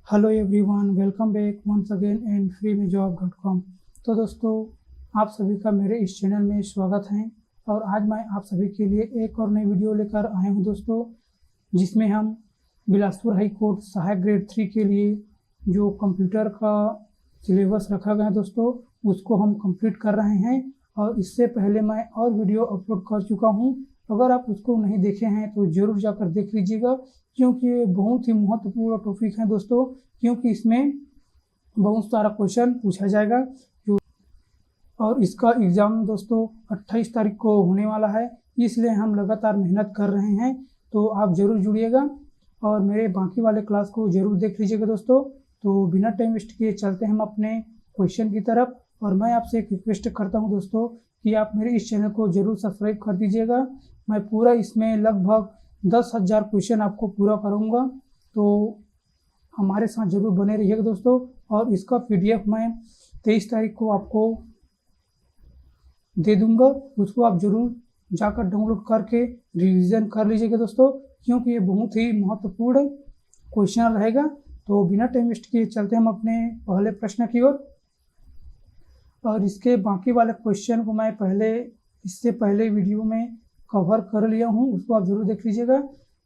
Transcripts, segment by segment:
Hello everyone, welcome back once again and freemejob.com। तो दोस्तों, आप सभी का मेरे इस चैनल में स्वागत है और आज मैं आप सभी के लिए एक और नई वीडियो लेकर आया हूं दोस्तों, जिसमें हम बिलासपुर हाई कोर्ट सहायक ग्रेड 3 के लिए जो कंप्यूटर का सिलेबस रखा गया है दोस्तों, उसको हम कंप्लीट कर रहे हैं। और इससे पहले मैं और वीडियो अपलोड कर चुका हूं। अगर आप उसको नहीं देखे हैं तो ज़रूर जाकर देख लीजिएगा, क्योंकि ये बहुत ही महत्वपूर्ण टॉपिक है दोस्तों, क्योंकि इसमें बहुत सारा क्वेश्चन पूछा जाएगा और इसका एग्ज़ाम दोस्तों 28 तारीख को होने वाला है। इसलिए हम लगातार मेहनत कर रहे हैं, तो आप ज़रूर जुड़िएगा और मेरे बाकी वाले क्लास को ज़रूर देख लीजिएगा दोस्तों। तो बिना टाइम वेस्ट किए चलते हैं हम अपने क्वेश्चन की तरफ। और मैं आपसे एक रिक्वेस्ट करता हूं दोस्तों कि आप मेरे इस चैनल को ज़रूर सब्सक्राइब कर दीजिएगा। मैं पूरा इसमें लगभग 10,000 क्वेश्चन आपको पूरा करूंगा, तो हमारे साथ ज़रूर बने रहिएगा दोस्तों। और इसका PDF मैं 23 तारीख को आपको दे दूंगा, उसको आप ज़रूर जाकर डाउनलोड करके रिवीजन कर लीजिएगा दोस्तों, क्योंकि ये बहुत ही महत्वपूर्ण क्वेश्चन रहेगा। तो बिना टाइम वेस्ट किए चलते हैं हम अपने पहले प्रश्न की ओर। और इसके बाकी वाले क्वेश्चन को मैं इससे पहले वीडियो में कवर कर लिया हूं, उसको आप जरूर देख लीजिएगा।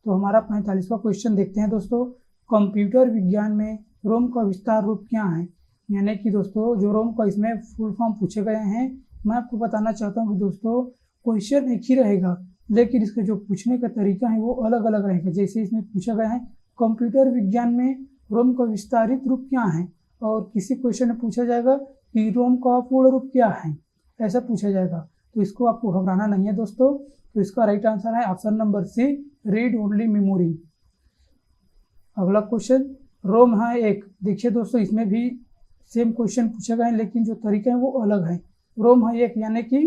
तो हमारा 45वां क्वेश्चन देखते हैं दोस्तों। कंप्यूटर विज्ञान में रोम का विस्तार रूप क्या है? यानी कि दोस्तों जो रोम का इसमें फुल फॉर्म पूछे गए हैं, मैं आपको बताना चाहता हूँ कि दोस्तों क्वेश्चन एक ही रहेगा, लेकिन इसका जो पूछने का तरीका है वो अलग अलग रहेगा। जैसे इसमें पूछा गया है कंप्यूटर विज्ञान में रोम का विस्तारित रूप क्या है, और किसी क्वेश्चन में पूछा जाएगा कि रोम का पूर्ण रूप क्या है, ऐसा पूछा जाएगा। तो इसको आपको घबराना नहीं है दोस्तों। तो इसका राइट आंसर है option number C, read only memory. अगला क्वेश्चन, रोम है एक। देखिए दोस्तों, इसमें भी सेम क्वेश्चन पूछा गया है, लेकिन जो तरीका है वो अलग है। रोम है एक, यानी कि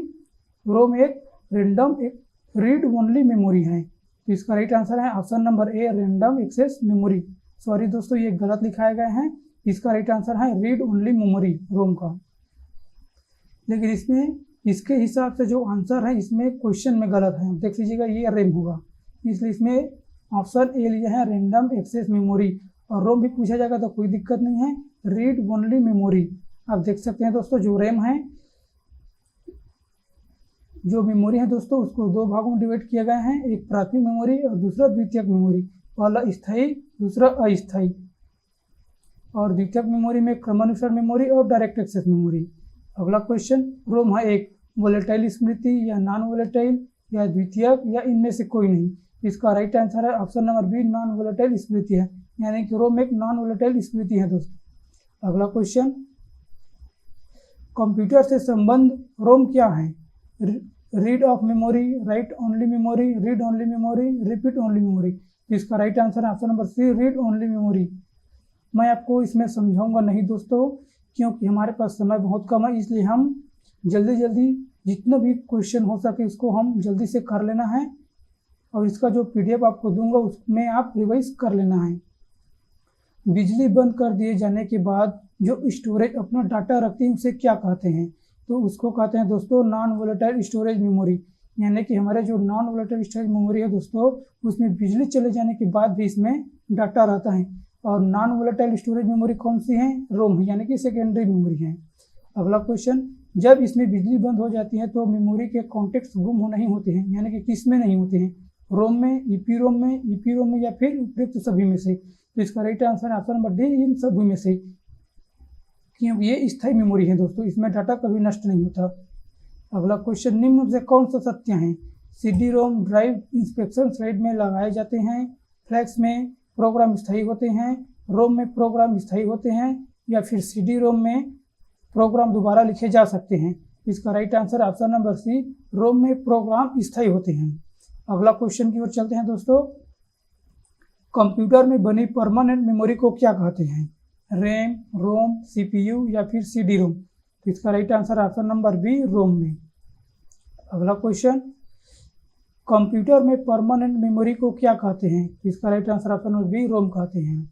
रोम एक रैंडम एक रीड ओनली मेमोरी है। तो इसका राइट आंसर है option number A, random access memory. Sorry दोस्तों, ये गलत लिखाया गया है। इसका राइट आंसर है रीड ओनली मेमोरी रोम का। लेकिन इसमें इसके हिसाब से जो आंसर है इसमें क्वेश्चन में गलत है, देख लीजिएगा, ये रैम होगा, इसलिए इसमें ऑप्शन ए लिया है रैंडम एक्सेस मेमोरी। और रोम भी पूछा जाएगा तो कोई दिक्कत नहीं है, रीड ओनली मेमोरी। आप देख सकते हैं दोस्तों, जो रैम है, जो मेमोरी है दोस्तों, उसको दो भागों में डिवाइड किया गया है, एक प्राथमिक मेमोरी और दूसरा द्वितीयक मेमोरी। पहला स्थायी, दूसरा अस्थायी। और द्वितीयक मेमोरी में क्रमानुसार मेमोरी और डायरेक्ट एक्सेस मेमोरी। अगला क्वेश्चन, रोम है एक वोलेटाइल स्मृति या नॉन वोलेटाइल या द्वितीयक या इनमें से कोई नहीं। इसका राइट आंसर है option number B, non volatile स्मृति है, यानी कि रोम एक नॉन वोलेटाइल स्मृति है दोस्तों। अगला क्वेश्चन, कंप्यूटर से संबंध रोम क्या है? Read of memory, right only memory, read only memory, repeat only memory. इसका राइट आंसर है option number C, read only memory. मैं आपको इसमें समझाऊंगा नहीं दोस्तों, क्योंकि हमारे पास समय बहुत कम है, इसलिए हम जल्दी जितना भी क्वेश्चन हो सके उसको हम जल्दी से कर लेना है। और इसका जो PDF आपको दूंगा उसमें आप रिवाइज कर लेना है। बिजली बंद कर दिए जाने के बाद जो स्टोरेज अपना डाटा रखती है उसे क्या कहते हैं? तो उसको कहते हैं दोस्तों नॉन वोलेटाइल स्टोरेज मेमोरी। यानी कि हमारे जो नॉन वोलेटाइल स्टोरेज मेमोरी है दोस्तों, उसमें बिजली चले जाने के बाद भी इसमें डाटा रहता है। और नॉन वोलेटाइल स्टोरेज मेमोरी कौन सी है? रोम, यानी कि सेकेंडरी मेमोरी है। अगला क्वेश्चन, जब इसमें बिजली बंद हो जाती है तो मेमोरी के कॉन्टेक्ट्स गुम हो नहीं होते हैं, यानी कि किस में नहीं होते हैं? रोम में, EPROM में, EPROM में या फिर उपयुक्त सभी में से? तो इसका राइट आंसर है ऑप्शन नंबर डी, इन सभी में से, क्योंकि ये स्थायी मेमोरी है दोस्तों, इसमें डाटा कभी नष्ट नहीं होता। अगला क्वेश्चन, निम्न से कौन सा सत्य है? CD-ROM ड्राइव इंस्पेक्शन साइड में लगाए जाते हैं, फ्लैश में प्रोग्राम स्थायी होते हैं, रोम में प्रोग्राम स्थायी होते हैं, या फिर CD-ROM में प्रोग्राम दोबारा लिखे जा सकते हैं? इसका right answer option number C, ROM में प्रोग्राम स्थायी होते हैं। अगला क्वेश्चन की ओर चलते हैं दोस्तों। कंप्यूटर में बनी परमानेंट मेमोरी को क्या कहते हैं? रैम, रोम, CPU या फिर CD-ROM? तो इसका right answer option number B, ROM में। अगला क्वेश्चन, कंप्यूटर में परमानेंट मेमोरी को क्या कहते हैं? इसका right answer option number B, ROM कहते हैं।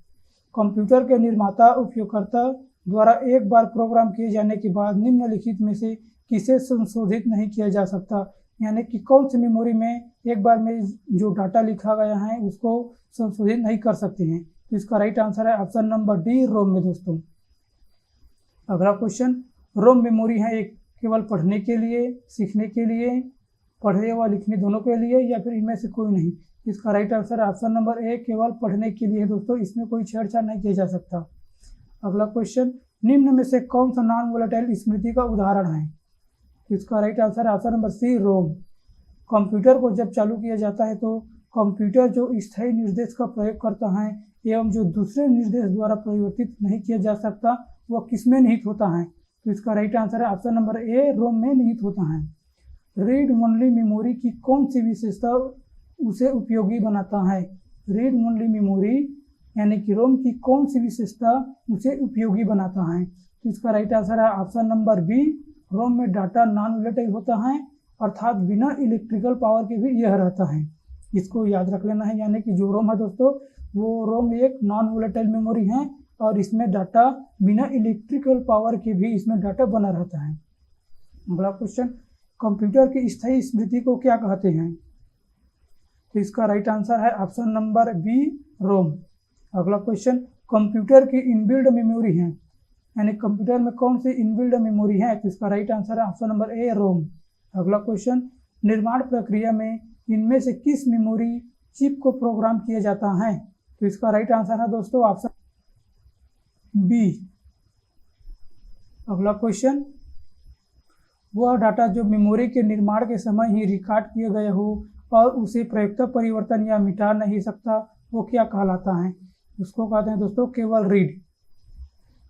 कंप्यूटर के निर्माता उपयोगकर्ता द्वारा एक बार प्रोग्राम किए जाने के बाद निम्नलिखित में से किसे संशोधित नहीं किया जा सकता? यानी कि कौन सी मेमोरी में एक बार में जो डाटा लिखा गया है उसको संशोधित नहीं कर सकते हैं? तो इसका राइट आंसर है ऑप्शन नंबर डी, रोम में दोस्तों। अगला क्वेश्चन, रोम मेमोरी है एक केवल पढ़ने के लिए, सीखने के लिए, पढ़ने व लिखने दोनों के लिए, या फिर इनमें से कोई नहीं? इसका राइट आंसर है ऑप्शन नंबर ए, केवल पढ़ने के लिए दोस्तों, इसमें कोई छेड़छाड़ नहीं किया जा सकता। अगला क्वेश्चन, निम्न में से कौन सा नॉन वोलेटाइल स्मृति का उदाहरण है? इसका राइट आंसर है ऑप्शन नंबर सी, रोम। कंप्यूटर को जब चालू किया जाता है तो कंप्यूटर जो स्थायी निर्देश का प्रयोग करता है एवं जो दूसरे निर्देश द्वारा परिवर्तित नहीं किया जा सकता वह किसमें निहित होता है? तो इसका राइट आंसर है ऑप्शन नंबर ए, रोम में निहित होता है। रीड ओनली मेमोरी की कौन सी विशेषता उसे उपयोगी बनाता है? रीड ओनली मेमोरी यानी कि रोम की कौन सी विशेषता उसे उपयोगी बनाता है? तो इसका राइट आंसर है ऑप्शन नंबर बी, रोम में डाटा नॉन वोलेटाइल होता है, अर्थात बिना इलेक्ट्रिकल पावर के भी यह रहता है। इसको याद रख लेना है, यानी कि जो रोम है दोस्तों वो रोम एक नॉन वोलेटाइल मेमोरी है और इसमें डाटा बिना इलेक्ट्रिकल पावर के भी इसमें डाटा बना रहता है। अगला क्वेश्चन, कंप्यूटर की स्थायी स्मृति को क्या कहते हैं? तो इसका राइट आंसर है ऑप्शन नंबर बी, रोम। अगला क्वेश्चन, कंप्यूटर की इनबिल्ड मेमोरी है, यानी कंप्यूटर में कौन सी इनबिल्ड मेमोरी है? तो इसका राइट आंसर है ऑप्शन नंबर ए, रोम। अगला क्वेश्चन, निर्माण प्रक्रिया में इनमें से किस मेमोरी चिप को प्रोग्राम किया जाता है? तो इसका राइट आंसर है दोस्तों ऑप्शन बी। अगला क्वेश्चन, वह डाटा जो मेमोरी के निर्माण के समय ही रिकॉर्ड किया गया हो और उसे प्रयोक्ता परिवर्तन या मिटा नहीं सकता, वो क्या कहलाता है? उसको कहते हैं दोस्तों केवल रीड।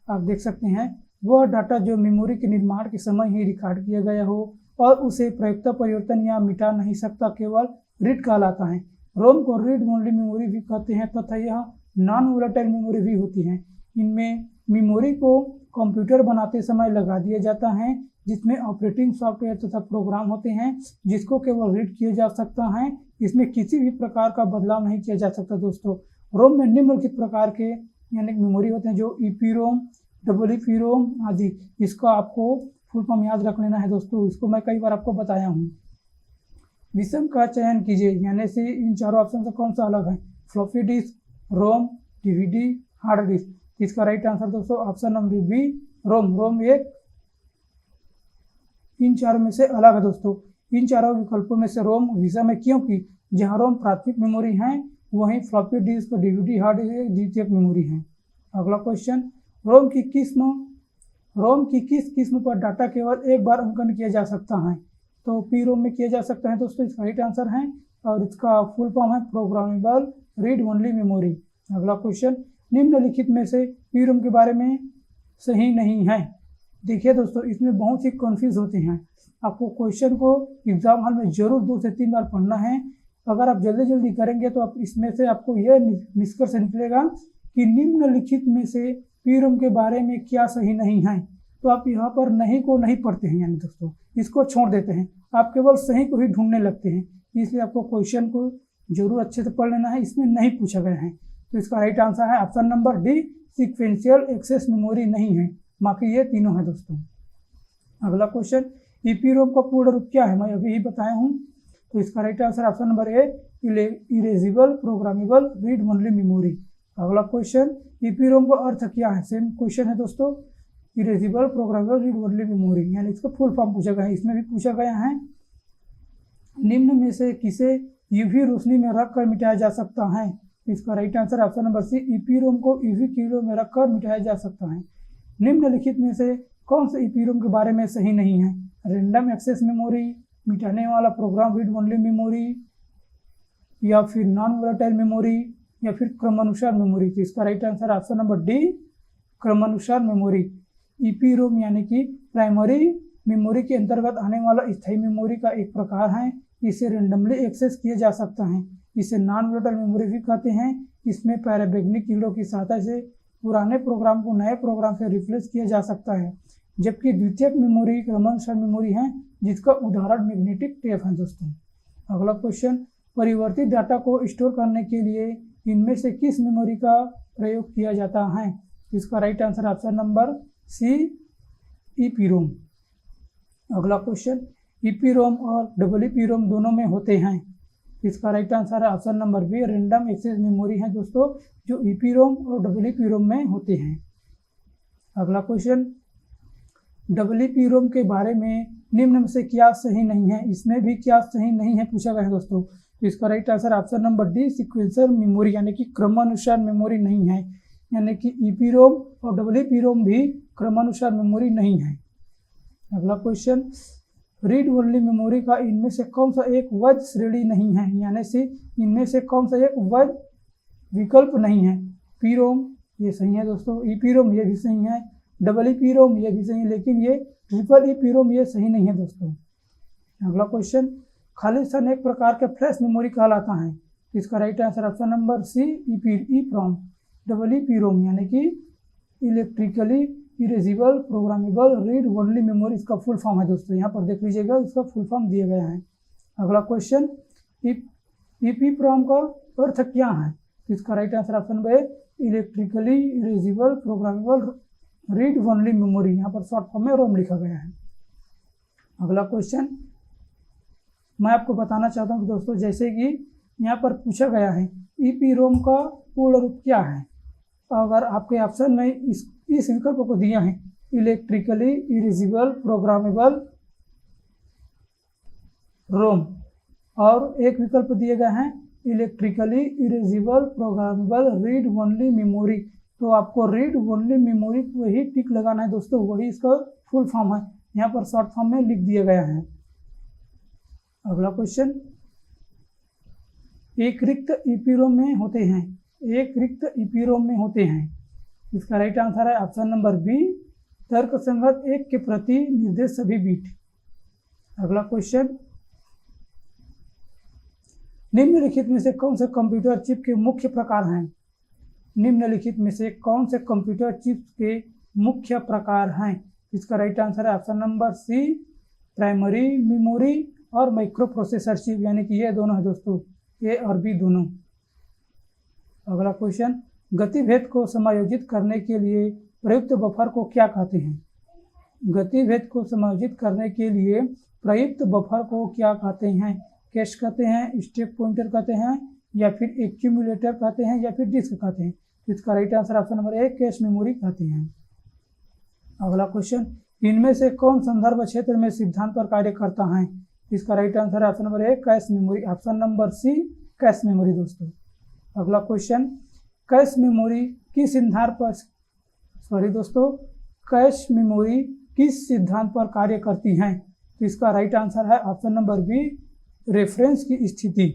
आप देख सकते हैं, वह डाटा जो मेमोरी के निर्माण के समय ही रिकॉर्ड किया गया हो और उसे प्रयोक्ता परिवर्तन या मिटा नहीं सकता, केवल रीड कहलाता है। रोम को रीड ओनली मेमोरी भी कहते हैं तथा यह नॉन वोलेटाइल मेमोरी भी होती है। इनमें मेमोरी को कंप्यूटर बनाते समय लगा दिया जाता है, जिसमें ऑपरेटिंग सॉफ्टवेयर तथा प्रोग्राम होते हैं जिसको केवल रीड किया जा सकता है। इसमें किसी भी प्रकार का बदलाव नहीं किया जा सकता दोस्तों। रोम में निम्नलिखित प्रकार के यानी मेमोरी होते हैं, जो ईपीरोम, EEPROM आदि। इसका आपको फुल फॉर्म याद रख लेना है दोस्तों, इसको मैं कई बार आपको बताया हूँ। विषम का चयन कीजिए, यानी से इन चारों ऑप्शन से कौन सा अलग है? फ्लॉपी डिस्क, रोम, डीवीडी, हार्ड डिस्क। इसका राइट आंसर दोस्तों ऑप्शन नंबर बी, रोम। रोम एक इन चारों में से अलग है दोस्तों। इन चारों विकल्पों में से रोम विषम है, क्योंकि जहाँ रोम प्राथमिक मेमोरी है वहीं floppy disk, DVD, hard disk द्वितीयक मेमोरी है। अगला क्वेश्चन, रोम की किस किस्म पर डाटा केवल एक बार अंकन किया जा सकता है? तो पी रोम में किया जा सकता है दोस्तों, इसका राइट आंसर है और इसका फुल फॉर्म है प्रोग्रामेबल रीड ओनली मेमोरी। अगला क्वेश्चन, निम्नलिखित में से पी रोम के बारे में सही नहीं है। देखिए दोस्तों, इसमें बहुत ही कन्फ्यूज होते हैं। आपको क्वेश्चन को एग्जाम हॉल में जरूर 2 से 3 बार पढ़ना है। अगर आप जल्दी जल्दी करेंगे तो आप इसमें से आपको यह निष्कर्ष निकलेगा कि निम्नलिखित में से पी रोम के बारे में क्या सही नहीं है। तो आप यहाँ पर नहीं को नहीं पढ़ते हैं, यानी दोस्तों इसको छोड़ देते हैं, आप केवल सही को ही ढूंढने लगते हैं। इसलिए आपको क्वेश्चन को जरूर अच्छे से पढ़ लेना है, इसमें नहीं पूछा गया है। तो इसका राइट आंसर है option number D, sequential access memory नहीं है, बाकी ये तीनों है दोस्तों। अगला क्वेश्चन, ईपीरोम का पूर्ण रूप क्या है? मैं अभी ही बताया हूँ। तो इसका राइट आंसर ऑप्शन नंबर ए, erasable programmable read only memory. अगला क्वेश्चन, ईपीरोम का अर्थ क्या है? सेम क्वेश्चन है दोस्तों, erasable programmable read only memory, यानी इसका फुल फॉर्म पूछा गया है। इसमें भी पूछा गया है, निम्न में से किसे यूवी रोशनी में रखकर मिटाया जा सकता है? इसका right answer option number C, EPROM को यूवी किरणों में रखकर मिटाया जा सकता है। निम्नलिखित में से कौन से ईपीरोम के बारे में सही नहीं है? रैंडम एक्सेस मेमोरी, मिटाने वाला प्रोग्राम रीड ओनली मेमोरी, या फिर नॉन वोलेटाइल मेमोरी, या फिर क्रमानुसार मेमोरी। तो इसका right answer option number D, क्रमानुसार मेमोरी। ईपीरोम यानी कि प्राइमरी मेमोरी के अंतर्गत आने वाला स्थायी मेमोरी का एक प्रकार है। इसे रेंडमली एक्सेस किया जा सकता है। इसे नॉन वोलेटाइल मेमोरी भी कहते हैं। इसमें पैराबैग्निक कीड़ों की सहायता से पुराने प्रोग्राम को नए प्रोग्राम से रिप्लेस किया जा सकता है। जबकि द्वितीयक मेमोरी क्रमानुसार मेमोरी है, जिसका उदाहरण मैग्नेटिक टेप है दोस्तों। अगला क्वेश्चन, परिवर्तित डाटा को स्टोर करने के लिए इनमें से किस मेमोरी का प्रयोग किया जाता है? इसका right answer option number C, EPROM. अगला क्वेश्चन, ईपीरोम और EEPROM दोनों में होते हैं। इसका राइट आंसर है option number B, random access memory है दोस्तों, जो ईपीरोम और डब्ल्यूईपीरोम में होते हैं। अगला क्वेश्चन, डब्ल्यूईपीरोम के बारे में निम्न में से क्या सही नहीं है, इसमें भी क्या सही नहीं है पूछा गया है दोस्तों। तो इसका right answer option number D, sequencer memory यानी कि क्रमानुसार मेमोरी नहीं है, यानी कि ईपीरोम और डब्ल्यूईपीरोम भी क्रमानुसार मेमोरी नहीं है। अगला क्वेश्चन, रीड ओनली मेमोरी का इनमें से कौन सा एक वैध श्रेणी नहीं है, यानी से इनमें से कौन सा एक वैध विकल्प नहीं है। पीरोम ये सही है दोस्तों, ईपीरोम ये भी सही है, डब्ल्यूईपीरोम ये भी सही है, लेकिन ये ट्रिपल ईपीरोम ये सही नहीं है दोस्तों। अगला क्वेश्चन, खालिस्तान एक प्रकार के फ्लैश मेमोरी कहलाता है। इसका right answer option number C, EPROM. EEPROM यानी कि electrically erasable programmable read only memory इसका फुल फॉर्म है दोस्तों, यहाँ पर देख लीजिएगा इसका फुल फॉर्म दिया गया है। अगला क्वेश्चन, ईपीरोम का अर्थ क्या है। इसका राइट आंसर ऑप्शन नंबर ए, electrically erasable programmable read only memory, यहाँ पर शॉर्ट फॉर्म में रोम लिखा गया है। अगला क्वेश्चन, मैं आपको बताना चाहता हूँ कि दोस्तों जैसे कि यहाँ पर पूछा गया है ईपीरोम का पूर्ण रूप क्या है, अगर आपके ऑप्शन में इस विकल्प को दिया है इलेक्ट्रिकली इरेजिबल प्रोग्रामेबल रोम और एक विकल्प दिए गए हैं electrically erasable programmable read only memory, तो आपको रीड ओनली मेमोरी को ही टिक लगाना है दोस्तों, वही इसका फुल फॉर्म है, यहाँ पर शॉर्ट फॉर्म में लिख दिया गया है। अगला क्वेश्चन, एक रिक्त ईपीरोम में होते हैं, एक रिक्त ईपीरोम में होते हैं। इसका राइट आंसर है ऑप्शन नंबर बी, तर्कसंगत एक के प्रति निर्देश सभी बीट। अगला क्वेश्चन, निम्नलिखित में से कौन से कंप्यूटर चिप के मुख्य प्रकार हैं। निम्नलिखित में से कौन से कंप्यूटर चिप के मुख्य प्रकार हैं। इसका राइट आंसर है option number C, primary memory और माइक्रो प्रोसेसर चिप, यानी कि ये दोनों है दोस्तों, ए और बी दोनों। अगला क्वेश्चन, गतिभेद को समायोजित करने के लिए प्रयुक्त बफर को क्या कहते हैं। गतिभेद को समायोजित करने के लिए प्रयुक्त बफर को क्या कहते हैं। कैश कहते हैं, स्टैक पॉइंटर कहते हैं, या फिर एक्यूमुलेटर कहते हैं, या फिर डिस्क कहते हैं। इसका right answer option number A, cache memory कहते हैं। अगला क्वेश्चन, इनमें से कौन संदर्भ क्षेत्र में सिद्धांत पर कार्य करता है। इसका राइट आंसर है option number A, cache memory, option number C, cache memory दोस्तों। अगला क्वेश्चन, कैश मेमोरी किस सिद्धांत पर कैश मेमोरी किस सिद्धांत पर कार्य करती हैं। तो इसका राइट आंसर है ऑप्शन नंबर बी, रेफरेंस की स्थिति।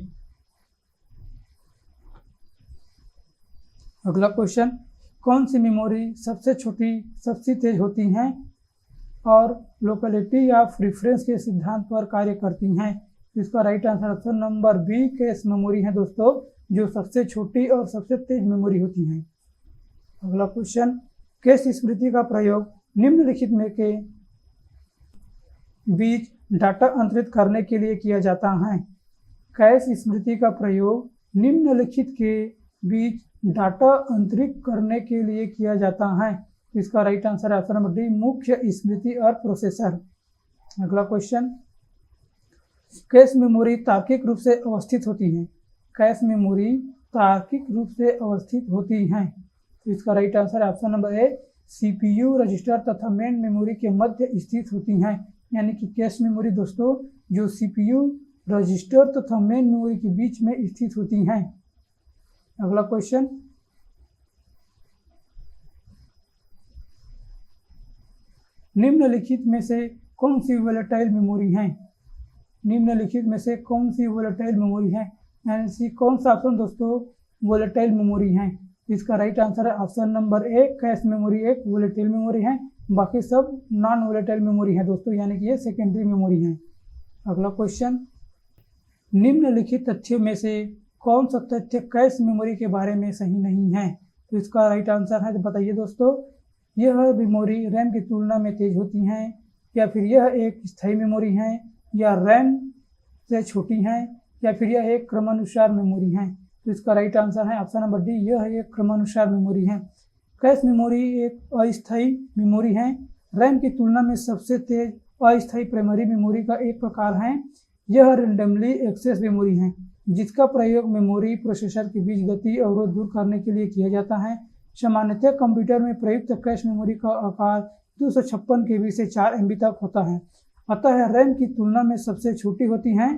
अगला क्वेश्चन, कौन सी मेमोरी सबसे छोटी सबसे तेज होती हैं और लोकेलिटी ऑफ रेफरेंस के सिद्धांत पर कार्य करती हैं। इसका right answer option number B, cache memory है दोस्तों, जो सबसे छोटी और सबसे तेज मेमोरी होती हैं। अगला क्वेश्चन, कैश स्मृति का प्रयोग निम्नलिखित में के बीच डाटा अंतरित करने के लिए किया जाता है। कैश स्मृति का प्रयोग निम्नलिखित के बीच डाटा अंतरित करने के लिए किया जाता है। इसका राइट आंसर है ऑप्शन नंबर डी, मुख्य स्मृति और प्रोसेसर। अगला क्वेश्चन, कैश मेमोरी तार्किक रूप से अवस्थित होती है। कैश मेमोरी तार्किक रूप से अवस्थित होती हैं। तो इसका राइट आंसर है ऑप्शन नंबर ए, सीपीयू रजिस्टर तथा मेन मेमोरी के मध्य स्थित होती हैं, यानी कि कैश मेमोरी दोस्तों जो सीपीयू रजिस्टर तथा मेन मेमोरी के बीच में स्थित होती हैं। अगला क्वेश्चन, निम्नलिखित में से कौन सी वोलेटाइल मेमोरी है। निम्नलिखित में से कौन सी वोलेटाइल मेमोरी है, यानी कि कौन सा ऑप्शन दोस्तों वोलेटाइल मेमोरी है। इसका राइट आंसर है option number A, cache memory एक वोलेटाइल मेमोरी है, बाकी सब नॉन वोलेटाइल मेमोरी है दोस्तों, यानी कि ये सेकेंडरी मेमोरी है। अगला क्वेश्चन, निम्नलिखित तथ्यों में से कौन सा तथ्य कैश मेमोरी के बारे में सही नहीं है। तो इसका राइट आंसर है, तो बताइए दोस्तों, यह मेमोरी रैम की तुलना में तेज होती हैं, या फिर यह एक स्थायी मेमोरी है, या रैम से छोटी है, या फिर यह एक क्रमानुसार मेमोरी है। तो इसका राइट आंसर है ऑप्शन नंबर डी, यह एक क्रमानुसार मेमोरी है। कैश मेमोरी एक अस्थायी मेमोरी है, रैम की तुलना में सबसे तेज अस्थायी प्राइमरी मेमोरी का एक प्रकार है। यह रैंडमली एक्सेस मेमोरी है, जिसका प्रयोग मेमोरी प्रोसेसर के बीच गति अवरोध दूर करने के लिए किया जाता है। सामान्यतः कंप्यूटर में प्रयुक्त कैश मेमोरी का आकार 256 KB से 4 MB तक होता है, अतः रैम की तुलना में सबसे छोटी होती हैं।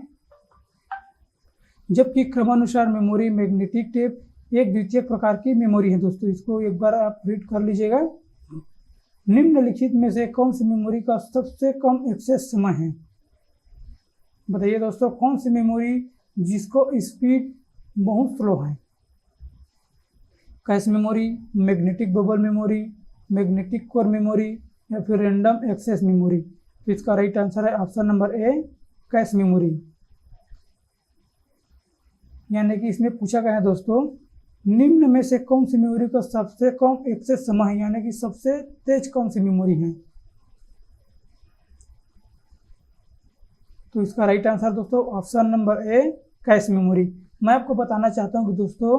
जबकि क्रमानुसार मेमोरी मैग्नेटिक टेप एक द्वितीयक प्रकार की मेमोरी है। दोस्तों इसको एक बार आप रीड कर लीजिएगा। निम्नलिखित में से कौन सी मेमोरी का सबसे कम एक्सेस समय है? बताइए दोस्तों, कौन सी मेमोरी जिसको स्पीड बहुत स्लो है? Cache memory, magnetic bubble memory, magnetic core memory या फिर रैंडम एक्सेस मेमोरी? तो इसका राइट आंसर है option number A, cache memory. यानी कि इसमें पूछा गया है दोस्तों, निम्न में से कौन सी मेमोरी का सबसे कम एक्सेस समय है, यानी कि सबसे तेज कौन सी मेमोरी है? तो इसका राइट आंसर दोस्तों option number A, cache memory. मैं आपको बताना चाहता हूं कि दोस्तों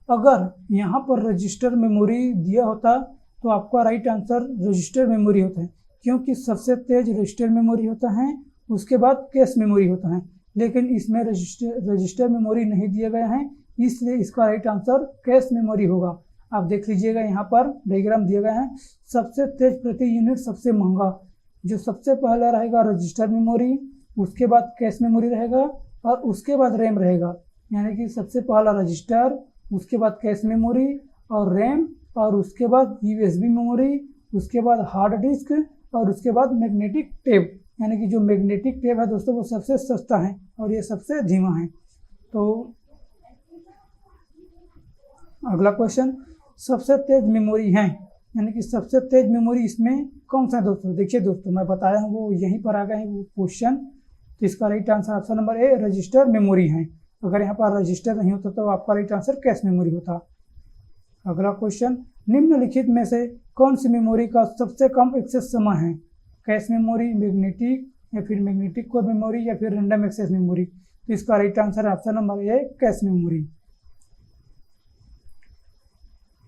अगर यहाँ पर रजिस्टर मेमोरी दिया होता तो आपका राइट आंसर रजिस्टर मेमोरी होता है, क्योंकि सबसे तेज रजिस्टर मेमोरी होता है, उसके बाद कैश मेमोरी होता है। लेकिन इसमें रजिस्टर मेमोरी नहीं दिया गया है, इसलिए इसका राइट आंसर कैश मेमोरी होगा। आप देख लीजिएगा, यहाँ पर डायग्राम दिया गया है। सबसे तेज प्रति यूनिट सबसे महंगा, जो सबसे पहला रहेगा रजिस्टर मेमोरी, उसके बाद कैश मेमोरी रहेगा और उसके बाद रैम रहेगा। यानी कि सबसे पहला रजिस्टर, उसके बाद कैश मेमोरी और रैम, और उसके बाद USB मेमोरी, उसके बाद हार्ड डिस्क और उसके बाद मैग्नेटिक टेप। यानी कि जो मैग्नेटिक टेप है दोस्तों वो सबसे सस्ता है और ये सबसे धीमा है। तो अगला क्वेश्चन, सबसे तेज मेमोरी है, यानी कि सबसे तेज मेमोरी इसमें कौन सा है दोस्तों? देखिए दोस्तों, मैं बताया हूँ वो यहीं पर आ गए हैं वो क्वेश्चन। तो इसका राइट आंसर ऑप्शन नंबर ए, रजिस्टर मेमोरी है। अगर यहाँ पर रजिस्टर नहीं होता तो आपका राइट आंसर कैश मेमोरी होता। अगला क्वेश्चन, निम्नलिखित में से कौन सी मेमोरी का सबसे कम एक्सेस समय है? कैश मेमोरी, मैग्नेटिक या फिर मैग्नेटिक कोर मेमोरी या फिर रैंडम एक्सेस मेमोरी? तो इसका राइट आंसर है option number A, cache memory.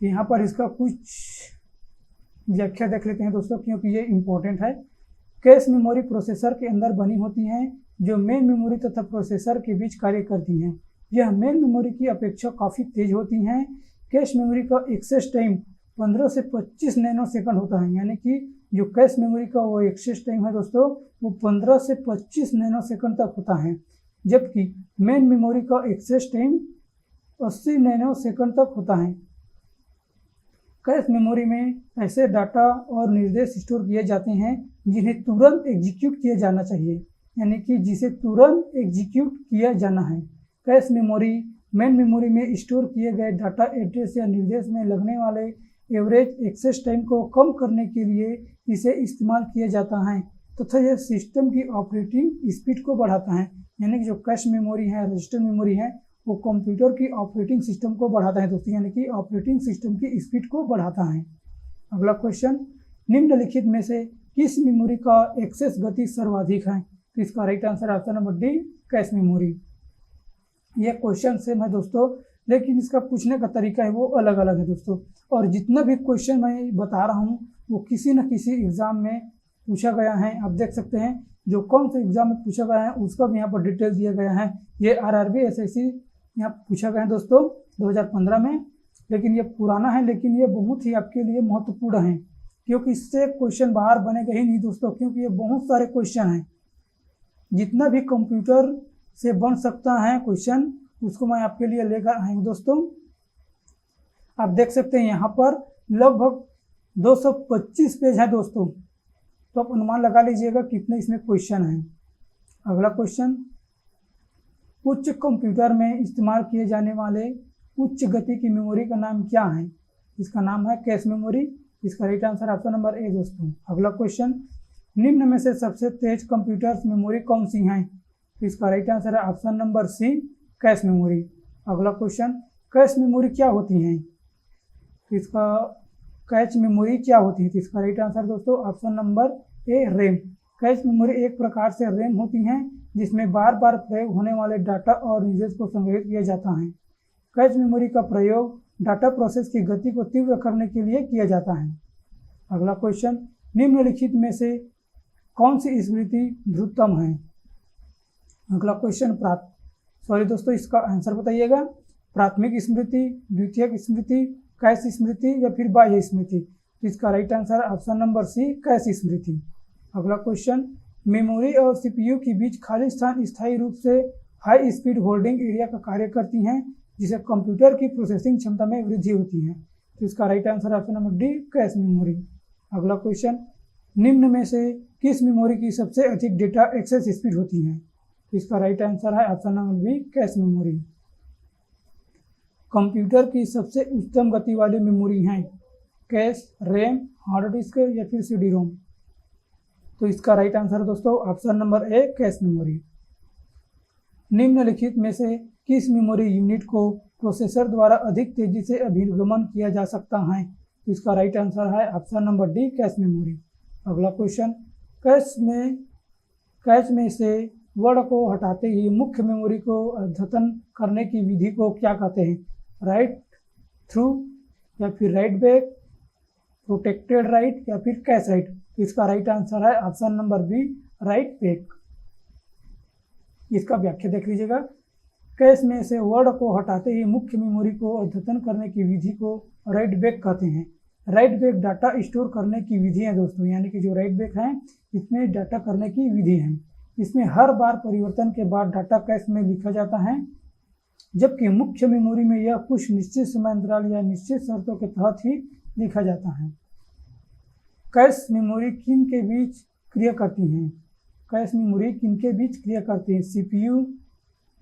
यहाँ पर इसका कुछ व्याख्या देख लेते हैं दोस्तों, क्योंकि ये इम्पोर्टेंट है। कैश मेमोरी प्रोसेसर के अंदर बनी होती हैं, जो मेन मेमोरी तथा प्रोसेसर के बीच कार्य करती हैं। यह मेन मेमोरी की अपेक्षा काफ़ी तेज होती हैं। कैश मेमोरी का एक्सेस टाइम 15 से 25 नैनोसेकंड होता है, यानी कि जो कैश मेमोरी का वो एक्सेस टाइम है दोस्तों वो 15 से 25 नैनोसेकंड तक होता है, जबकि मेन मेमोरी का एक्सेस टाइम 80 नैनोसेकंड तक होता है। कैश मेमोरी में ऐसे डाटा और निर्देश स्टोर किए जाते हैं जिन्हें तुरंत एग्जीक्यूट किया जाना चाहिए, यानी कि जिसे तुरंत एग्जीक्यूट किया जाना है। कैश मेमोरी मेन मेमोरी में स्टोर किए गए डाटा, एड्रेस या निर्देश में लगने वाले एवरेज एक्सेस टाइम को कम करने के लिए इसे इस्तेमाल किया जाता है तथा यह सिस्टम की ऑपरेटिंग स्पीड को बढ़ाता है। यानी कि जो कैश मेमोरी है, रजिस्टर मेमोरी है, वो कंप्यूटर की ऑपरेटिंग सिस्टम को बढ़ाता है दोस्तों, यानी कि ऑपरेटिंग सिस्टम की स्पीड को बढ़ाता है। अगला क्वेश्चन, निम्नलिखित में से किस मेमोरी का एक्सेस गति सर्वाधिक है? तो इसका right answer option number D, cache memory. यह क्वेश्चन सेम है दोस्तों, लेकिन इसका पूछने का तरीका है वो अलग अलग है दोस्तों। और जितना भी क्वेश्चन मैं बता रहा हूँ वो किसी न किसी एग्जाम में पूछा गया है। आप देख सकते हैं जो कौन से एग्जाम में पूछा गया है उसका भी यहाँ पर डिटेल दिया गया है। ये RRB SSC यहाँ पूछा गया है दोस्तों 2015 में, लेकिन ये पुराना है, लेकिन ये बहुत ही आपके लिए महत्वपूर्ण है, क्योंकि इससे क्वेश्चन बाहर बनेगा ही नहीं दोस्तों, क्योंकि ये बहुत सारे क्वेश्चन हैं। जितना भी कंप्यूटर से बन सकता है क्वेश्चन उसको मैं आपके लिए लेकर आया हूँ दोस्तों। आप देख सकते हैं यहाँ पर लगभग 225 पेज है दोस्तों, तो आप अनुमान लगा लीजिएगा कितने इसमें क्वेश्चन हैं। अगला क्वेश्चन, उच्च कंप्यूटर में इस्तेमाल किए जाने वाले उच्च गति की मेमोरी का नाम क्या है? इसका नाम है कैश मेमोरी। इसका राइट आंसर ऑप्शन नंबर ए दोस्तों। अगला क्वेश्चन, निम्न में से सबसे तेज कंप्यूटर मेमोरी कौन सी हैं? इसका राइट आंसर है option number C, cache memory. अगला क्वेश्चन, कैश मेमोरी क्या होती हैं? इसका कैश मेमोरी क्या होती है? तो इसका राइट आंसर दोस्तों ऑप्शन नंबर ए, रैम। कैश मेमोरी एक प्रकार से रैम होती हैं जिसमें बार बार प्रयोग होने वाले डाटा और निर्देश को संग्रहित किया जाता है। कैश मेमोरी का प्रयोग डाटा प्रोसेस की गति को तीव्र करने के लिए किया जाता है। अगला क्वेश्चन, निम्नलिखित में से कौन सी स्मृति ध्रुवतम है? अगला क्वेश्चन, सॉरी दोस्तों, इसका आंसर बताइएगा। प्राथमिक स्मृति, द्वितीयक स्मृति, कैश स्मृति या फिर बाह्य स्मृति। तो इसका right answer option number C, cache स्मृति। अगला क्वेश्चन, मेमोरी और सीपीयू के बीच खाली स्थान स्थायी रूप से हाई स्पीड होल्डिंग एरिया का कार्य करती हैं, जिसे कंप्यूटर की प्रोसेसिंग क्षमता में वृद्धि होती है। तो इसका right answer option number D, cache memory. अगला क्वेश्चन, निम्न में से किस मेमोरी की सबसे अधिक डेटा एक्सेस स्पीड होती है? तो इसका राइट आंसर है option number B, cache memory. Computer की सबसे उच्चतम गति वाली मेमोरी हैं कैश, रैम, हार्ड डिस्क या फिर सीडी रोम। तो इसका राइट आंसर दोस्तों option number A, cache memory. निम्नलिखित में से किस मेमोरी यूनिट को प्रोसेसर द्वारा अधिक तेजी से अभिगमन किया जा सकता है? तो इसका राइट आंसर है option number D, cache memory. अगला क्वेश्चन, कैश में से वर्ड को हटाते ही मुख्य मेमोरी को अद्यतन करने की विधि को क्या कहते हैं? राइट थ्रू या फिर राइट बैक, प्रोटेक्टेड राइट या फिर कैश राइट। तो इसका राइट आंसर है option number B, right back. इसका व्याख्या देख लीजिएगा। कैश में से वर्ड को हटाते ही मुख्य मेमोरी को अद्यतन करने की विधि को राइट बैक कहते हैं। राइट बैक डाटा स्टोर करने की विधि है दोस्तों, यानी कि जो राइट बैक है इसमें डाटा करने की विधि है। इसमें हर बार परिवर्तन के बाद डाटा कैश में लिखा जाता है, जबकि मुख्य मेमोरी में यह कुछ निश्चित समय अंतराल या निश्चित शर्तों के तहत ही लिखा जाता है। कैश मेमोरी किन के बीच क्रिया करती हैं? कैश मेमोरी किन के बीच क्रिया करती है? सीपीयू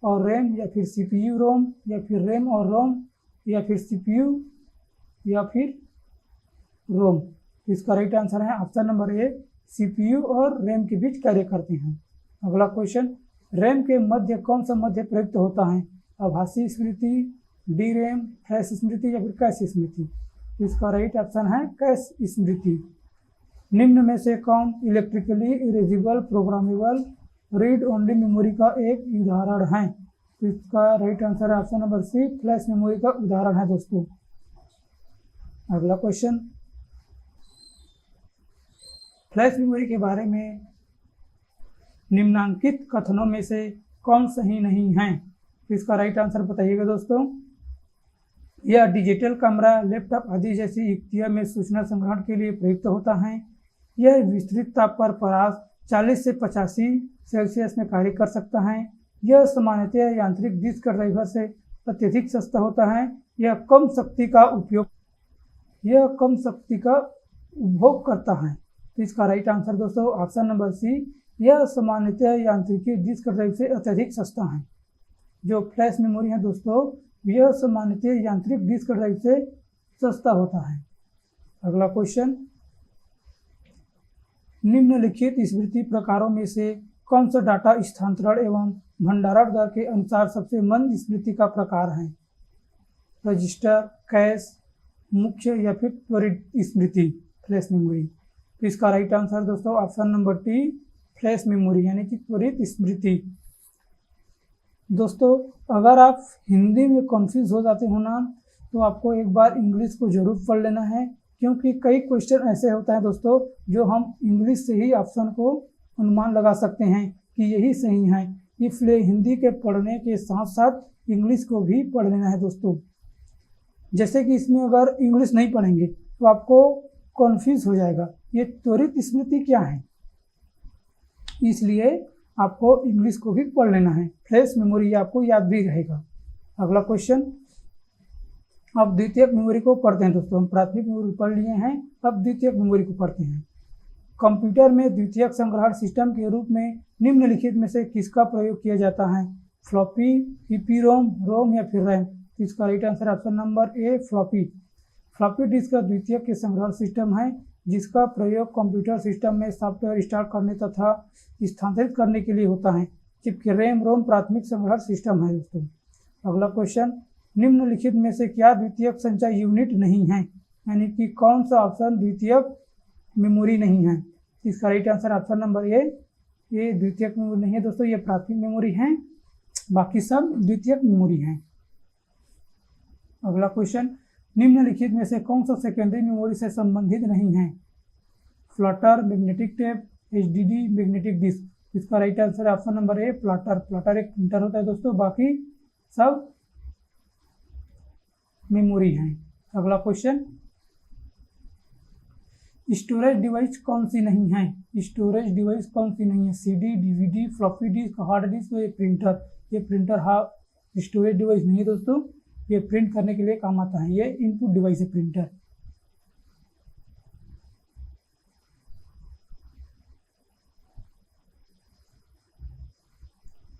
और रैम या फिर सीपीयू रोम या फिर रैम और रोम या फिर सीपीयू या फिर रोम। इसका राइट आंसर है ऑप्शन नंबर ए, सीपीयू और रैम के बीच कार्य करते हैं। अगला क्वेश्चन, रैम के मध्य कौन सा मध्य प्रयुक्त होता है? आभासी स्मृति, डी रैम, फ्लैश स्मृति या फिर कैश स्मृति। इसका राइट ऑप्शन है कैश स्मृति। निम्न में से कौन electrically erasable programmable read only memory का एक उदाहरण है? तो इसका राइट आंसर है ऑप्शन नंबर सी, फ्लैश मेमोरी का उदाहरण है दोस्तों। अगला क्वेश्चन, फ्लैश मेमोरी के बारे में निम्नांकित कथनों में से कौन सही नहीं है? तो इसका राइट आंसर बताइएगा दोस्तों। यह डिजिटल कैमरा, लैपटॉप आदि जैसी युक्तियों में सूचना संग्रहण के लिए प्रयुक्त होता है। यह विस्तृत ताप पर परास 40 से 85 सेल्सियस में कार्य कर सकता है। यह सामान्यतः यांत्रिक डिस्क ड्राइवर से अत्यधिक सस्ता होता है। यह कम शक्ति का उपभोग करता है। तो इसका राइट आंसर दोस्तों ऑप्शन नंबर सी, यह सामान्यतः यांत्रिकी डिस्क ड्राइव से अत्यधिक सस्ता है। जो फ्लैश मेमोरी है दोस्तों, यह सामान्यतः यांत्रिक डिस्क ड्राइव से सस्ता होता है। अगला क्वेश्चन, निम्नलिखित स्मृति प्रकारों में से कौन सा डाटा स्थानांतरण एवं भंडारण दर के अनुसार सबसे मंद स्मृति का प्रकार है? रजिस्टर, कैश, मुख्य या फिर त्वरित स्मृति, फ्लैश मेमोरी। तो इसका राइट आंसर दोस्तों option number T, flash memory यानी कि त्वरित स्मृति। दोस्तों अगर आप हिंदी में कंफ्यूज हो जाते हो ना, तो आपको एक बार इंग्लिश को जरूर पढ़ लेना है, क्योंकि कई क्वेश्चन ऐसे होता है दोस्तों जो हम इंग्लिश से ही ऑप्शन को अनुमान लगा सकते हैं कि यही सही है। इसलिए हिंदी के पढ़ने के साथ साथ इंग्लिश को भी पढ़ लेना है दोस्तों। जैसे कि इसमें अगर इंग्लिश नहीं पढ़ेंगे तो आपको कन्फ्यूज हो जाएगा, ये त्वरित स्मृति क्या है, इसलिए आपको इंग्लिश को भी पढ़ लेना है। फ्लैश मेमोरी आपको याद भी रहेगा। अगला क्वेश्चन, अब द्वितीयक मेमोरी को पढ़ते हैं दोस्तों। हम प्राथमिक मेमोरी पढ़ लिए हैं, अब द्वितीयक मेमोरी को पढ़ते हैं। कंप्यूटर में द्वितीयक संग्रहण सिस्टम के रूप में निम्नलिखित में से किसका प्रयोग किया जाता है? फ्लॉपी, ईपीरोम, रोम या फिर रैम। इसका राइट आंसर ऑप्शन नंबर ए, फ्लॉपी। फ्लॉपी डिस्क का द्वितीयक के संग्रहण सिस्टम है जिसका प्रयोग कंप्यूटर सिस्टम में सॉफ्टवेयर इंस्टॉल करने तथा स्थानांतरित करने के लिए होता है, जबकि रैम रोम प्राथमिक संग्रहण सिस्टम है दोस्तों। अगला क्वेश्चन, निम्नलिखित में से क्या द्वितीयक संचय यूनिट नहीं है? यानी कि कौन सा ऑप्शन द्वितीयक मेमोरी नहीं है? इसका राइट आंसर ऑप्शन नंबर ए, ये द्वितीयक मेमोरी नहीं है दोस्तों, ये प्राथमिक मेमोरी है, बाकी सब द्वितीयक मेमोरी है। अगला क्वेश्चन, निम्नलिखित में से कौन सा सेकेंडरी मेमोरी से संबंधित नहीं है? Flutter, magnetic tape, HDD, magnetic disk. इसका राइट आंसर है ऑप्शन नंबर ए प्लॉटर। प्लॉटर एक प्रिंटर होता है दोस्तों, बाकी सब मेमोरी हैं। अगला क्वेश्चन, स्टोरेज डिवाइस कौन सी नहीं है? स्टोरेज डिवाइस कौन सी नहीं है? CD, DVD, floppy disk, hard disk, ये प्रिंटर। ये प्रिंटर स्टोरेज डिवाइस नहीं है दोस्तों, ये प्रिंट करने के लिए काम आता है, ये इनपुट डिवाइस है प्रिंटर।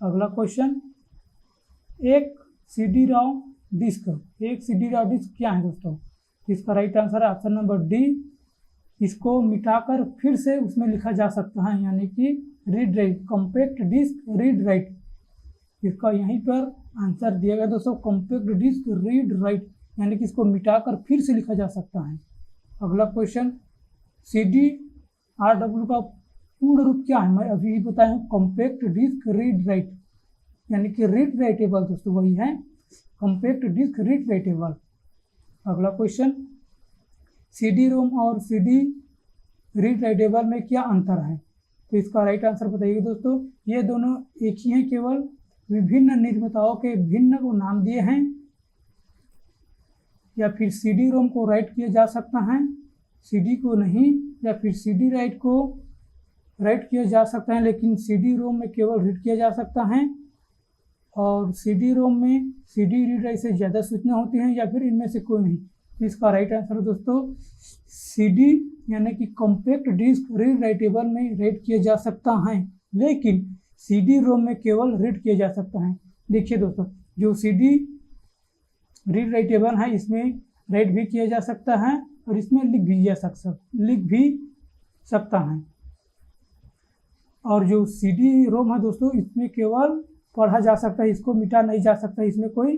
अगला क्वेश्चन, एक सीडी रोम डिस्क क्या है दोस्तों? इसका राइट आंसर है ऑप्शन नंबर डी। इसको मिटाकर फिर से उसमें लिखा जा सकता है, यानी कि read write, compact disc read write. इसका यहीं पर आंसर दिया गया दोस्तों, कॉम्पैक्ट डिस्क रीड राइट, यानी कि इसको मिटाकर फिर से लिखा जा सकता है। अगला क्वेश्चन, सीडी आरडब्ल्यू का पूर्ण रूप क्या है? मैं अभी बताया हूँ, कॉम्पैक्ट डिस्क रीड राइट, यानी कि रीड राइटेबल दोस्तों, वही है कॉम्पैक्ट डिस्क रीड राइटेबल। अगला क्वेश्चन, सीडी रोम और सीडी रीड राइटेबल में क्या अंतर है? तो इसका राइट आंसर बताइए दोस्तों। ये दोनों एक ही हैं, केवल विभिन्न निर्माताओं के भिन्न को नाम दिए हैं, या फिर सीडी रोम को राइट किया जा सकता है, सीडी को नहीं, या फिर सीडी राइट को राइट किया जा सकता है, लेकिन सीडी रोम में केवल रीड किया जा सकता है, और सीडी रोम में सीडी रीड राइट से ज़्यादा सूचना होती हैं, या फिर इनमें से कोई नहीं। तो इसका राइट आंसर है दोस्तों सीडी, यानी कि कॉम्पैक्ट डिस्क रीड राइटेबल में राइट किया जा सकता है, लेकिन सीडी रोम में केवल रीड किया जा सकता है। देखिए दोस्तों, जो सीडी रीड राइटेबल है इसमें राइट भी किया जा सकता है, और इसमें लिख भी सकता है, और जो सीडी रोम है दोस्तों इसमें केवल पढ़ा जा सकता है, इसको मिटा नहीं जा सकता, इसमें कोई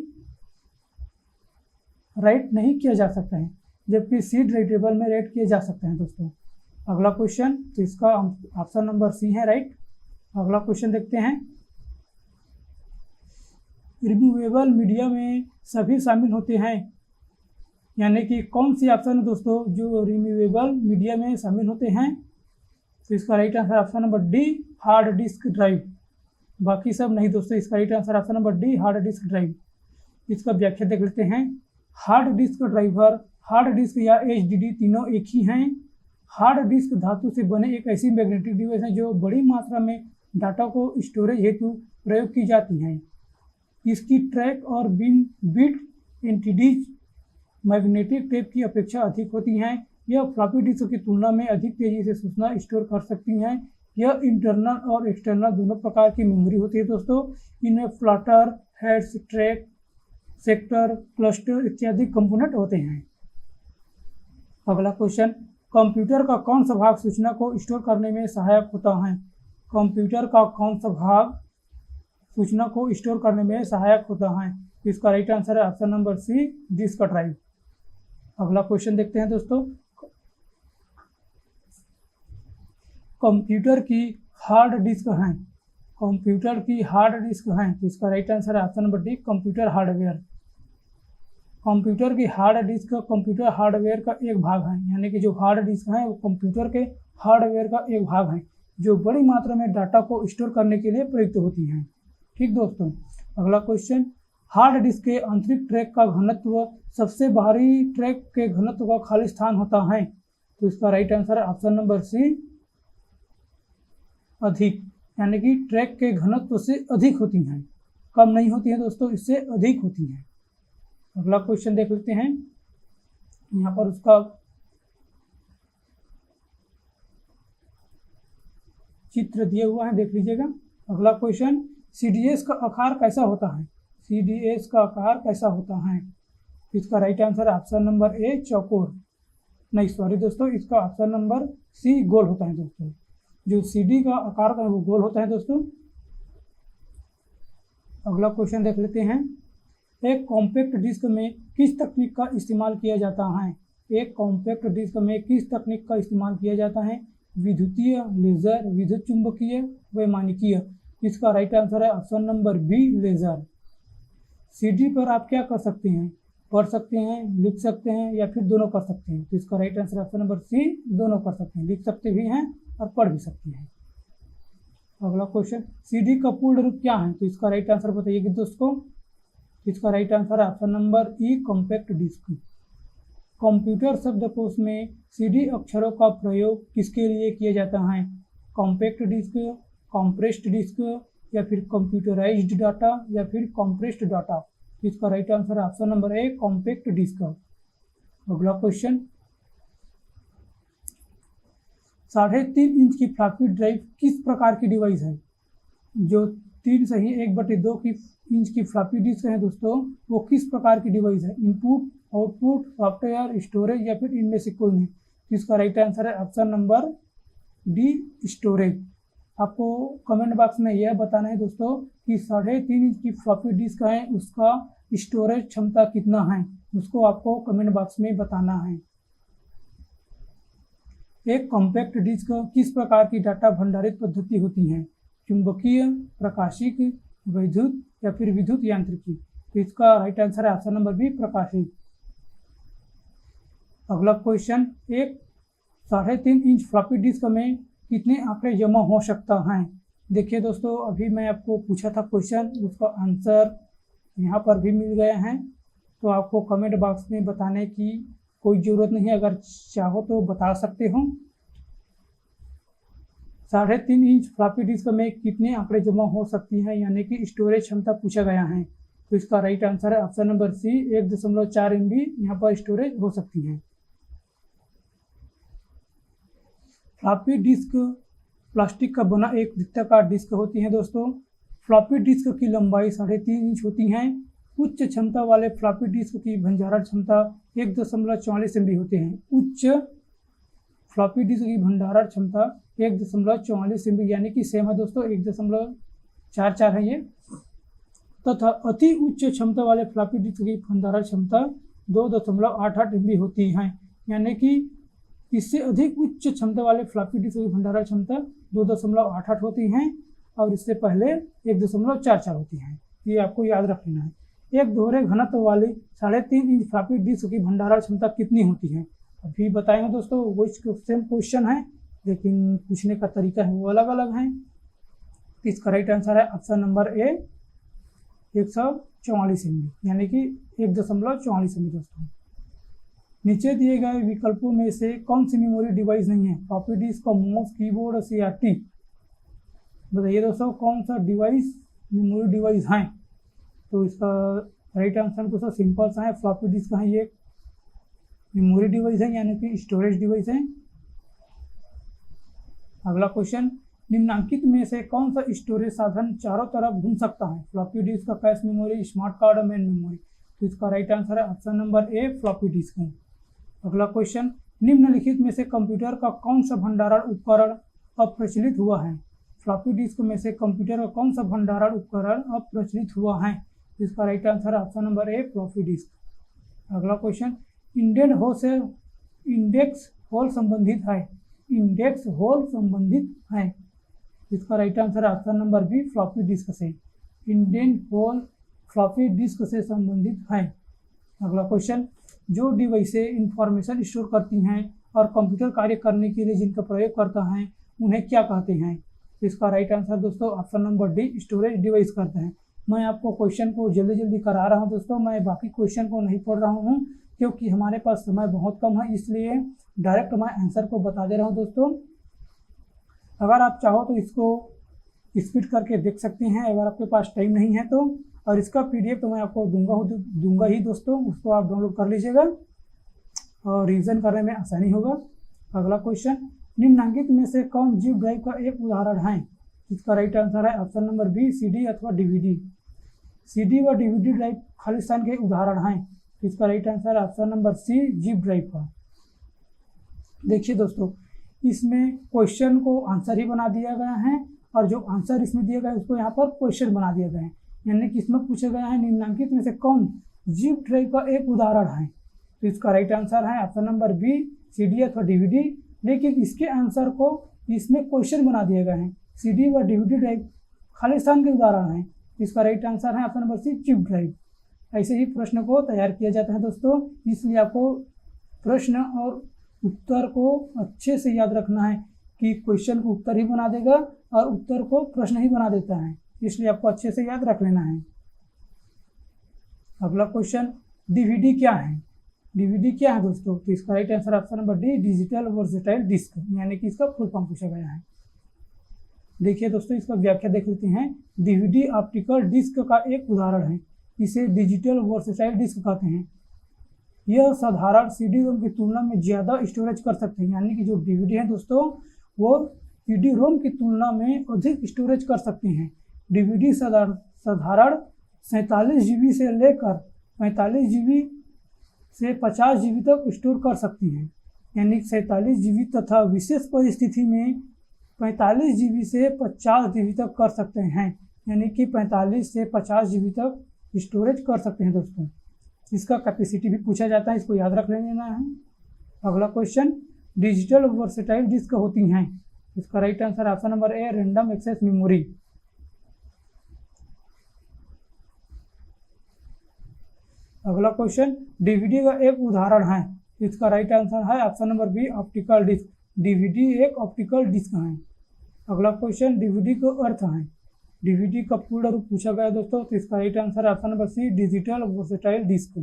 राइट नहीं किया जा सकता है, जबकि सीड राइटेबल में राइट किए जा सकते हैं दोस्तों। अगला क्वेश्चन, तो इसका ऑप्शन नंबर सी है राइट। अगला क्वेश्चन देखते हैं, रिमूवेबल मीडिया में सभी शामिल होते हैं, यानी कि कौन सी ऑप्शन है दोस्तों जो रिमूवेबल मीडिया में शामिल होते हैं? तो इसका right answer option number D hard disk drive, बाकी सब नहीं दोस्तों। इसका right answer option number D hard disk drive. इसका व्याख्या देख लेते हैं। Hard disk driver, hard disk या एचडीडी तीनों एक ही हैं। हार्ड डिस्क धातु से बने एक ऐसी मैग्नेटिक डिवाइस है जो बड़ी मात्रा में डाटा को स्टोरेज हेतु प्रयोग की जाती हैं। इसकी ट्रैक और बिट एंटिटीज मैग्नेटिक टेप की अपेक्षा अधिक होती हैं। यह फ्लॉपी डिस्क की तुलना में अधिक तेजी से सूचना स्टोर कर सकती हैं। यह इंटरनल और एक्सटर्नल दोनों प्रकार की मेमोरी होती है दोस्तों। इनमें Flutter, heads, track, sector, cluster इत्यादि कंपोनेंट होते हैं। अगला क्वेश्चन, कंप्यूटर का कौन सा भाग सूचना को स्टोर करने में सहायक होता है? कंप्यूटर का कौन सा भाग सूचना को स्टोर करने में सहायक होता है? इसका राइट आंसर है ऑप्शन नंबर सी डिस्क ड्राइव। अगला क्वेश्चन देखते हैं दोस्तों, कंप्यूटर की हार्ड डिस्क हैं, कंप्यूटर की हार्ड डिस्क हैं, तो इसका राइट आंसर है option number D computer hardware. Computer की हार्ड डिस्क कंप्यूटर हार्डवेयर का एक भाग है, यानी कि जो हार्ड डिस्क है वो कंप्यूटर के हार्डवेयर का एक भाग है जो बड़ी मात्रा में डाटा को स्टोर करने के लिए प्रयुक्त होती हैं। ठीक दोस्तों, अगला क्वेश्चन, हार्ड डिस्क के आंतरिक ट्रैक का घनत्व सबसे बाहरी ट्रैक के घनत्व का खाली स्थान होता है, तो इसका राइट आंसर है ऑप्शन नंबर सी अधिक, यानी कि ट्रैक के घनत्व से अधिक होती हैं, कम नहीं होती हैं दोस्तों, इससे अधिक होती हैं। अगला क्वेश्चन देख लेते हैं, यहाँ पर उसका चित्र दिया हुआ है, देख लीजिएगा। अगला क्वेश्चन, सीडीएस का आकार कैसा होता है? सीडीएस का आकार कैसा होता है? इसका राइट आंसर ऑप्शन नंबर ए चौकोर, नहीं सॉरी दोस्तों, इसका ऑप्शन नंबर सी गोल होता है दोस्तों। जो सीडी का आकार का है वो गोल होता है दोस्तों। अगला क्वेश्चन देख लेते हैं, एक कॉम्पैक्ट डिस्क में किस तकनीक का इस्तेमाल किया जाता है? एक कॉम्पैक्ट डिस्क में किस तकनीक का इस्तेमाल किया जाता है? विद्युतीय, लेजर, विद्युत चुंबकीय, वैमानिकीय। इसका राइट आंसर है option number B laser. CD पर आप क्या कर सकते हैं? पढ़ सकते हैं, लिख सकते हैं, या फिर दोनों कर सकते हैं, तो इसका राइट आंसर ऑप्शन नंबर सी दोनों कर सकते हैं, लिख सकते भी हैं और पढ़ भी सकते हैं। अगला क्वेश्चन, सीडी का पूर्ण रूप क्या है? तो इसका राइट आंसर बताइए दोस्तों। इसका राइट आंसर है ऑप्शन नंबर ई, कॉम्पैक्ट डिस्क। कंप्यूटर शब्दकोश में सीडी अक्षरों का प्रयोग किसके लिए किया जाता है? कॉम्पैक्ट डिस्क, कॉम्प्रेस्ड डिस्क, या फिर कंप्यूटराइज्ड डाटा, या फिर कॉम्प्रेस्ड डाटा। इसका राइट आंसर है ऑप्शन नंबर ए, कॉम्पैक्ट डिस्क। अगला क्वेश्चन, 3.5 इंच की फ्लॉपी ड्राइव किस प्रकार की डिवाइस है? जो 3/1/2 की इंच की फ्लॉपी डिस्क है दोस्तों, वो किस प्रकार की डिवाइस है? इनपुट, आउटपुट, सॉफ्टवेयर, स्टोरेज, या फिर इनमें से कोई नहीं। तो इसका राइट आंसर है ऑप्शन नंबर डी, स्टोरेज। आपको कमेंट बॉक्स में यह बताना है दोस्तों कि 3.5 इंच की फ्लॉपी डिस्क है, उसका स्टोरेज क्षमता कितना है, उसको आपको कमेंट बॉक्स में बताना है। एक कॉम्पैक्ट डिस्क किस प्रकार की डाटा भंडारित पद्धति होती है? चुंबकीय, प्रकाशिक, विद्युत, या फिर विद्युत यांत्रिकी। तो इसका राइट आंसर है ऑप्शन नंबर बी, प्रकाशिक। अगला क्वेश्चन, एक 3.5 इंच फ्लॉपी डिस्क में कितने आंकड़े जमा हो सकता है? देखिए दोस्तों, अभी मैं आपको पूछा था क्वेश्चन, उसका आंसर यहाँ पर भी मिल गया है। तो आपको कमेंट बॉक्स में बताने की कोई ज़रूरत नहीं है, अगर चाहो तो बता सकते हो। 3.5 इंच फ्लॉपी डिस्क में कितने आंकड़े जमा हो सकती हैं, यानी कि स्टोरेज क्षमता पूछा गया है। तो इसका राइट आंसर है ऑप्शन नंबर सी, 1.4 MB यहाँ पर स्टोरेज हो सकती है। फ्लॉपी डिस्क प्लास्टिक का बना एक वृत्ताकार डिस्क होती है दोस्तों। फ्लॉपी डिस्क की लंबाई 3.5 इंच होती है। उच्च क्षमता वाले फ्लॉपी डिस्क की भंडारण क्षमता 1.44 MB होते हैं। उच्च फ्लॉपी डिस्क की भंडारण क्षमता 1.44 MB यानी कि सेम है दोस्तों, 1.44 है ये। तथा अति उच्च क्षमता वाले फ्लॉपी डिस्क की भंडारण क्षमता 2.88 MB होती है, यानी कि इससे अधिक उच्च क्षमता वाले फ्लॉपी डिस्क की भंडारण क्षमता 2.88 होती हैं और इससे पहले 1.44 होती हैं। ये आपको याद रख लेना है। एक दोहरे घनत्व वाली 3.5 इंच फ्लॉपी डिस्क की भंडारण क्षमता कितनी होती है? अभी बताएंगे दोस्तों, वो सेम क्वेश्चन है लेकिन पूछने का तरीका है वो अलग अलग है। इसका राइट आंसर है ऑप्शन नंबर ए, 144 MB यानी कि 1.44 MB दोस्तों। नीचे दिए गए विकल्पों में से कौन सी मेमोरी डिवाइस नहीं है? Floppy disk, mouse, keyboard, CRT। बताइए दोस्तों, कौन सा डिवाइस मेमोरी डिवाइस है? तो इसका राइट आंसर दोस्तों सिंपल सा है, फ्लॉपी डिस्क है, ये मेमोरी डिवाइस है यानी कि स्टोरेज डिवाइस है। अगला क्वेश्चन, निम्नलिखित में से कौन सा स्टोरेज साधन चारों तरफ घूम सकता है? Floppy disk, cache memory, smart card, main memory. तो इसका राइट आंसर है ऑप्शन नंबर ए, फ्लॉपी डिस्क है। अगला क्वेश्चन, निम्नलिखित में से कंप्यूटर का कौन सा भंडारण उपकरण अब प्रचलित हुआ है? फ्लॉपी डिस्क में से कंप्यूटर का कौन सा भंडारण उपकरण अब प्रचलित हुआ है? इसका राइट आंसर है ऑप्शन नंबर ए, फ्लॉपी डिस्क। अगला क्वेश्चन, इंडेक्स होल से इंडेक्स होल संबंधित है। इंडेक्स होल संबंधित है। इसका राइट आंसर है option number B, floppy disk से। इंडेंट होल फ्लॉपी डिस्क से संबंधित है। अगला क्वेश्चन, जो डिवाइसें इंफॉर्मेशन स्टोर करती हैं और कंप्यूटर कार्य करने के लिए जिनका प्रयोग करता है उन्हें क्या कहते हैं? इसका राइट आंसर दोस्तों option number D, storage device करते हैं। मैं आपको क्वेश्चन को जल्दी जल्दी करा रहा हूं दोस्तों, मैं बाकी क्वेश्चन को नहीं पढ़ रहा हूं क्योंकि हमारे पास समय बहुत कम है, इसलिए डायरेक्ट मैं आंसर को बता दे रहा हूं दोस्तों। अगर आप चाहो तो इसको स्पीड करके देख सकते हैं अगर आपके पास टाइम नहीं है तो, और इसका PDF तो मैं आपको दूंगा ही दोस्तों, उसको आप डाउनलोड कर लीजिएगा और रिवीजन करने में आसानी होगा। अगला क्वेश्चन, निम्नलिखित में से कौन जिप ड्राइव का एक उदाहरण है? इसका राइट आंसर है ऑप्शन नंबर बी, CD अथवा DVD। CD व DVD ड्राइव खाली स्थान के उदाहरण हैं। इसका राइट आंसर है ऑप्शन नंबर सी, जिप ड्राइव का। देखिए दोस्तों, इसमें क्वेश्चन को आंसर ही बना दिया गया है और जो आंसर इसमें दिया गया है उसको यहाँ पर क्वेश्चन बना दिया गया है, यानी कि इसमें पूछा गया है निम्नलिखित में से कौन जिप ड्राइव का एक उदाहरण है? तो इसका राइट आंसर है ऑप्शन नंबर बी, CD अथवा DVD। लेकिन इसके आंसर को इसमें क्वेश्चन बना दिया गया है। CD व DVD ड्राइव खाली स्थान के उदाहरण है। इसका राइट आंसर है ऑप्शन नंबर सी, जिप ड्राइव। ऐसे ही प्रश्न को तैयार किया जाता है दोस्तों, इसलिए आपको प्रश्न और उत्तर को अच्छे से याद रखना है कि क्वेश्चन को उत्तर ही बना देगा और उत्तर को प्रश्न ही बना देता है, इसलिए आपको अच्छे से याद रख लेना है। अगला क्वेश्चन, डीवीडी क्या है? डीवीडी क्या है दोस्तों? तो इसका right answer option number D, digital versatile disc, यानी कि इसका फुल फॉर्म पूछा गया है। देखिए दोस्तों, इसका व्याख्या देख लेते हैं। डीवीडी ऑप्टिकल डिस्क का एक उदाहरण है, इसे डिजिटल वर्सेटाइल डिस्क कहते हैं। यह साधारण सीडी रोम की तुलना में ज़्यादा स्टोरेज कर सकते हैं, यानी कि जो डीवीडी है दोस्तों वो सीडी रोम की तुलना में अधिक स्टोरेज कर सकते हैं। डीवीडी साधारण 47 GB से लेकर 45 GB से 50 GB तक स्टोर कर सकती हैं, यानी 47 GB तथा विशेष परिस्थिति में 45 GB से 50 GB तक कर सकते हैं, यानी कि 45 से 50 GB तक स्टोरेज कर सकते हैं दोस्तों। इसका कैपेसिटी भी पूछा जाता है, इसको याद रख लेना है। अगला क्वेश्चन, डिजिटल वर्सेटाइल डिस्क होती हैं। इसका right answer option number A, random access memory. अगला क्वेश्चन, डीवीडी का एक उदाहरण है। इसका राइट आंसर है option number B, optical disc. DVD एक ऑप्टिकल डिस्क है। अगला क्वेश्चन, डीवीडी का अर्थ है। डीवीडी का पूर्ण रूप पूछा गया दोस्तों, तो इसका राइट आंसर ऑप्शन नंबर सी, डिजिटल वर्सेटाइल डिस्क।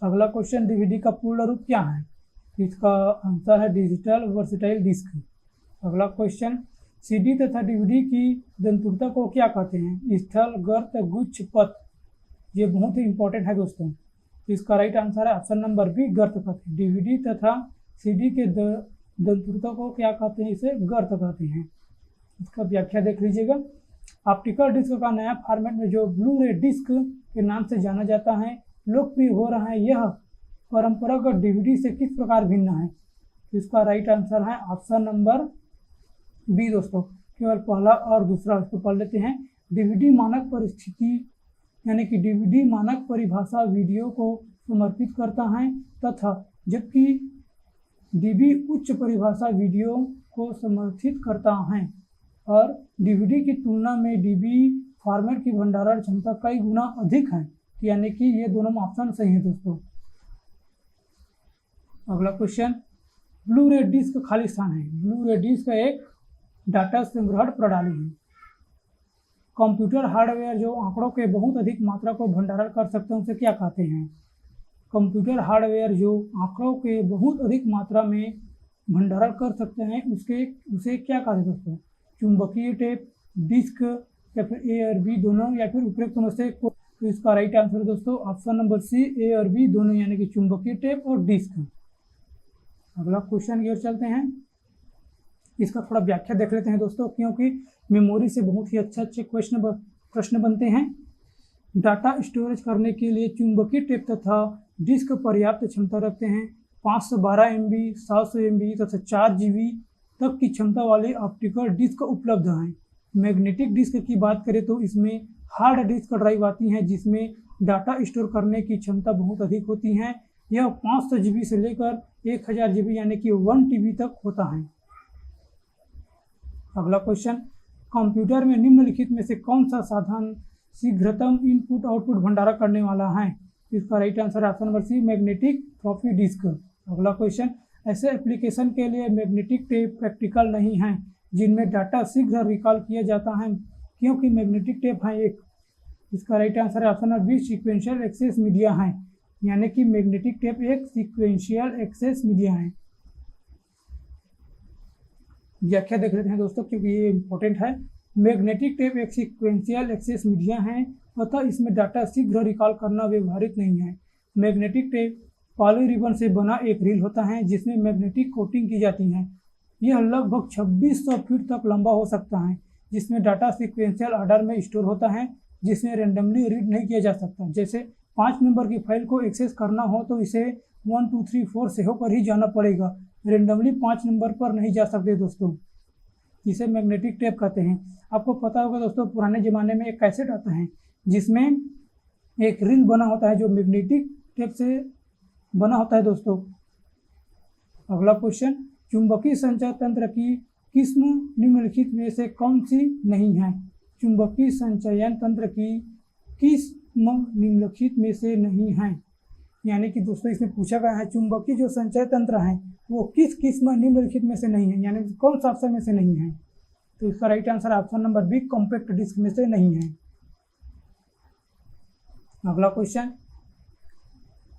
अगला क्वेश्चन, डीवीडी का पूर्ण रूप क्या है? इसका आंसर है डिजिटल वर्सेटाइल डिस्क। अगला क्वेश्चन, सीडी तथा डीवीडी की दंतुरता को क्या कहते हैं? स्थल, गर्त, गुच्छ, पथ। ये बहुत ही इंपॉर्टेंट है दोस्तों। इसका राइट आंसर है ऑप्शन नंबर बी, गर्त कहते हैं। डीवीडी तथा सीडी के दंतुरता को क्या कहते हैं? इसे गर्त कहते हैं। इसका व्याख्या देख लीजिएगा। ऑप्टिकल डिस्क का नया फॉर्मेट में जो ब्लू रे डिस्क के नाम से जाना जाता है लोकप्रिय हो रहा है, यह परंपरागत डीवीडी से किस प्रकार भिन्न है? इसका राइट आंसर है ऑप्शन नंबर बी दोस्तों, केवल पहला और दूसरा। इसको पढ़ लेते हैं। डीवीडी मानक परिस्थिति यानी कि डीवीडी मानक परिभाषा वीडियो को समर्पित करता है तथा जबकि डीबी उच्च परिभाषा वीडियो को समर्थित करता है और डीवीडी की तुलना में डीबी फॉर्मेट की भंडारण क्षमता कई गुना अधिक है, यानी कि ये दोनों ऑप्शन सही है दोस्तों। अगला क्वेश्चन, ब्लू रे डिस्क खाली स्थान है। ब्लू रे डिस्क एक डाटा संग्रहण प्रणाली है। कंप्यूटर हार्डवेयर जो आंकड़ों के बहुत अधिक मात्रा को भंडारण कर सकते हैं उसे क्या कहते हैं? कंप्यूटर हार्डवेयर जो आंकड़ों के बहुत अधिक मात्रा में भंडारण कर सकते हैं उसे क्या कहते हैं दोस्तों? चुंबकीय टेप, डिस्क या फिर ए और बी दोनों, या फिर उपरोक्त में से कोई। तो इसका राइट आंसर दोस्तों ऑप्शन नंबर सी, ए और बी दोनों, यानी कि चुंबकीय टेप और डिस्क। अगला क्वेश्चन की ओर चलते हैं। इसका थोड़ा व्याख्या देख लेते हैं दोस्तों, क्योंकि मेमोरी से बहुत ही अच्छे प्रश्न बनते हैं। डाटा स्टोरेज करने के लिए चुंबकीय टेप तथा डिस्क पर्याप्त क्षमता रखते हैं। 512 MB, 700 MB तथा 4 GB तक की क्षमता वाले ऑप्टिकल डिस्क उपलब्ध हैं। मैग्नेटिक डिस्क की बात करें तो इसमें हार्ड डिस्क ड्राइव आती हैं जिसमें डाटा स्टोर करने की क्षमता बहुत अधिक होती है। यह 500 GB से लेकर 1000 GB यानी कि 1 TB तक होता है। अगला क्वेश्चन, कंप्यूटर में निम्नलिखित में से कौन सा साधन शीघ्रतम इनपुट आउटपुट भंडारण करने वाला है? इसका राइट आंसर ऑप्शन नंबर सी, मैग्नेटिक फ्लॉपी डिस्क। अगला क्वेश्चन, ऐसे एप्लीकेशन के लिए मैग्नेटिक टेप प्रैक्टिकल नहीं है जिनमें डाटा शीघ्र रिकॉल किया जाता है क्योंकि मैग्नेटिक टेप है एक। इसका राइट आंसर है option number B, sequential access media है, यानी कि मैग्नेटिक टेप एक सीक्वेंशियल एक्सेस मीडिया है। व्याख्या देख लेते हैं दोस्तों, क्योंकि ये इंपॉर्टेंट है। मैग्नेटिक टेप एक सीक्वेंशियल एक्सेस मीडिया है अतः इसमें डाटा शीघ्र रिकॉल करना व्यवहारिक नहीं है। मैग्नेटिक टेप पॉली रिबन से बना एक रील होता है जिसमें मैग्नेटिक कोटिंग की जाती है। यह लगभग 2600 फीट तक लंबा हो सकता है, जिसमें डाटा सीक्वेंशियल ऑर्डर में स्टोर होता है जिसमें रेंडमली रीड नहीं किया जा सकता। जैसे 5 नंबर की फाइल को एक्सेस करना हो तो इसे 1 2 3 4 से होकर ही जाना पड़ेगा, रेंडमली 5 नंबर पर नहीं जा सकते दोस्तों। इसे मैग्नेटिक टेप कहते हैं। आपको पता होगा दोस्तों, पुराने ज़माने में एक कैसेट आता है जिसमें एक रील बना होता है जो मैग्नेटिक टेप से बना होता है दोस्तों। अगला क्वेश्चन, चुंबकीय संचय तंत्र की किस्म निम्नलिखित में से कौन सी नहीं है? चुंबकीय संचयन तंत्र की किस्म निम्नलिखित में से नहीं है, यानी कि दोस्तों इसमें पूछा गया है चुंबकीय जो संचय तंत्र है वो किस किस्म निम्नलिखित में से नहीं है, यानी कौन सा ऑप्शन में से नहीं है। तो इसका right answer option number B compact disc में से नहीं है। अगला क्वेश्चन,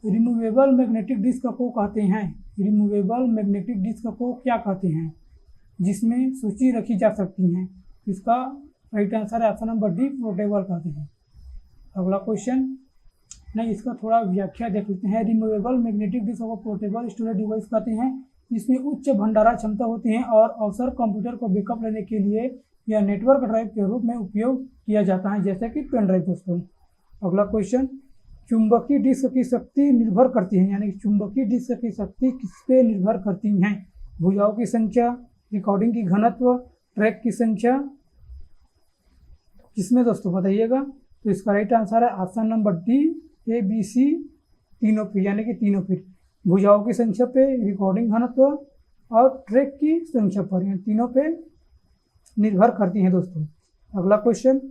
रिमूवेबल मैग्नेटिक डिस्क को कहते हैं, रिमूवेबल मैग्नेटिक डिस्क को क्या कहते हैं, जिसमें सूची रखी जा सकती है। इसका राइट आंसर है ऑप्शन नंबर डी पोर्टेबल कहते हैं। अगला क्वेश्चन, नहीं इसका थोड़ा व्याख्या देख लेते हैं। रिमूवेबल मैग्नेटिक डिस्क को पोर्टेबल स्टोरेज डिवाइस कहते हैं। इसमें उच्च भंडारण क्षमता होती है और अक्सर कंप्यूटर को बैकअप लेने के लिए या नेटवर्क ड्राइव के रूप में उपयोग किया जाता है, जैसे कि पेन ड्राइव दोस्तों। अगला क्वेश्चन, चुंबकीय डिस्क की शक्ति निर्भर करती है, यानी चुंबकीय डिस्क की शक्ति किस पे निर्भर करती है। भुजाओं की संख्या, रिकॉर्डिंग की घनत्व, ट्रैक की संख्या, किसमें दोस्तों बताइएगा। तो इसका राइट आंसर है option number D A B C तीनों पे, यानी कि तीनों पे, भुजाओं की संख्या पे, रिकॉर्डिंग घनत्व और ट्रैक की संख्या पर, यानी तीनों पे निर्भर करती हैं दोस्तों। अगला क्वेश्चन,